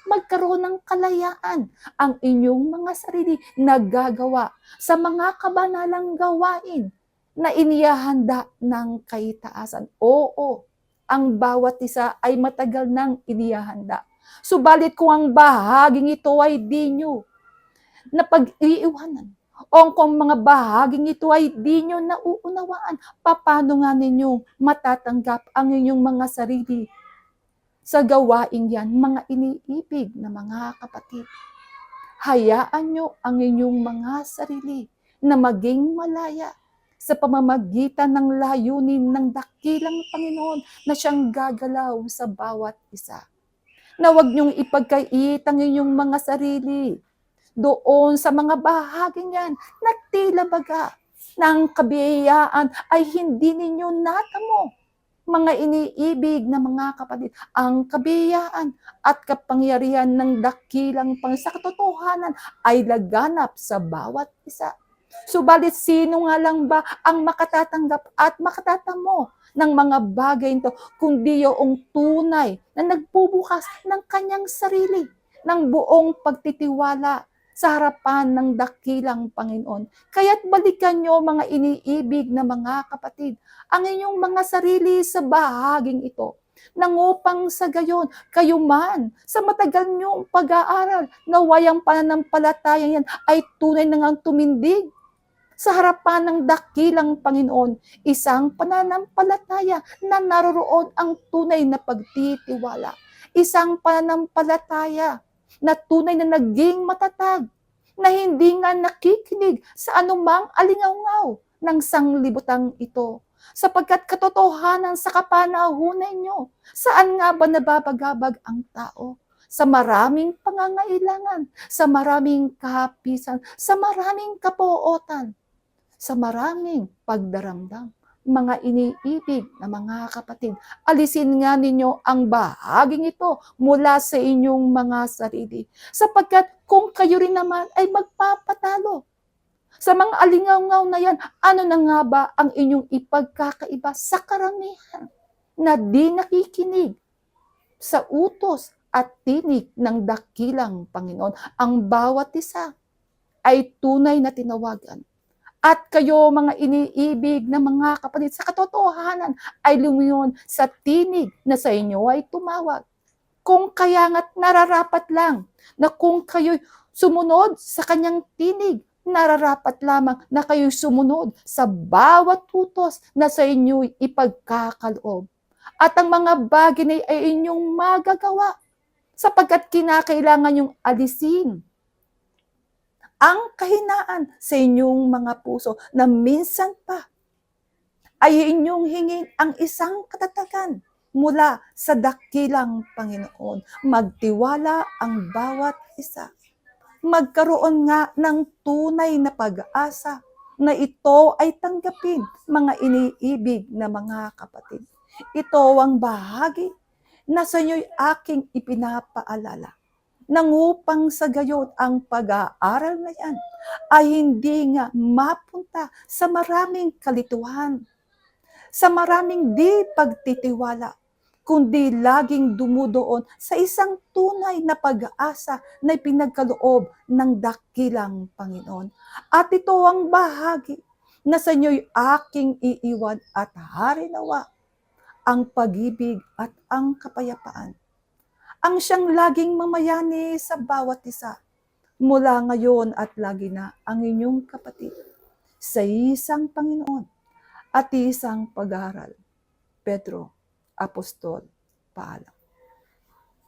Magkaroon ng kalayaan ang inyong mga sarili na gagawa sa mga kabanalang gawain na inihahanda ng kaitaasan. Oo, ang bawat isa ay matagal nang inihahanda. Subalit kung ang bahaging ito ay di nyo na pag-iiwanan, o kung mga bahaging ito ay di nyo nauunawaan, paano nga ninyo matatanggap ang inyong mga sarili sa gawain yan, mga iniibig na mga kapatid? Hayaan nyo ang inyong mga sarili na maging malaya sa pamamagitan ng layunin ng dakilang Panginoon na siyang gagalaw sa bawat isa. Na huwag niyong ipagkait ang inyong mga sarili doon sa mga bahaging yan na tila baga ng kabiyayaan ay hindi ninyo natamo. Mga iniibig na mga kapatid, ang kabiyayaan at kapangyarihan ng dakilang Panginoon sa katotohanan ay laganap sa bawat isa. Subalit sino nga lang ba ang makatatanggap at makatatamo ng mga bagay ito kundi yung tunay na nagbubukas ng kanyang sarili ng buong pagtitiwala sa harapan ng dakilang Panginoon. Kaya't balikan nyo mga iniibig na mga kapatid ang inyong mga sarili sa bahaging ito nang upang sa gayon kayo man sa matagal nyong pag-aaral na wayang pananampalataya yan ay tunay na ngang tumindig sa harapan ng dakilang Panginoon, isang pananampalataya na naroroon ang tunay na pagtitiwala. Isang pananampalataya na tunay na naging matatag, na hindi nga nakikinig sa anumang alingaw ng sanglibutang ito. Sapagkat katotohanan sa kapanahunan nyo, saan nga ba nababagabag ang tao? Sa maraming pangangailangan, sa maraming kahapisan, sa maraming kapuotan, sa maraming pagdaramdam. Mga iniibig na mga kapatid, alisin nga ninyo ang bahaging ito mula sa inyong mga sarili. Sapagkat kung kayo rin naman ay magpapatalo sa mga alingaw na yan, ano na nga ba ang inyong ipagkakaiba sa karamihan na di nakikinig sa utos at tinig ng dakilang Panginoon? Ang bawat isa ay tunay na tinawagan. At kayo mga iniibig na mga kapatid, sa katotohanan ay lumiyon sa tinig na sa inyo ay tumawag. Kung kaya nga't nararapat lang na kung kayo sumunod sa kanyang tinig, nararapat lamang na kayo sumunod sa bawat utos na sa inyo ipagkakaloob. At ang mga bagay na ay inyong magagawa sapagkat kinakailangan yung alisin ang kahinaan sa inyong mga puso na minsan pa ay inyong hingin ang isang katatagan mula sa dakilang Panginoon. Magtiwala ang bawat isa. Magkaroon nga ng tunay na pag-asa na ito ay tanggapin, mga iniibig na mga kapatid. Ito ang bahagi na sa inyo'y aking ipinapaalala. Nang upang sa gayon ang pag-aaral na yan ay hindi nga mapunta sa maraming kalituhan, sa maraming di pagtitiwala, kundi laging dumudoon sa isang tunay na pag-asa na pinagkaloob ng dakilang Panginoon. At ito ang bahagi na sa inyo'y aking iiwan at harinawa ang pag-ibig at ang kapayapaan. Ang siyang laging mamayani sa bawat isa, mula ngayon at lagi na ang inyong kapatid, sa isang Panginoon at isang pag-aaral. Pedro, Apostol, paalam.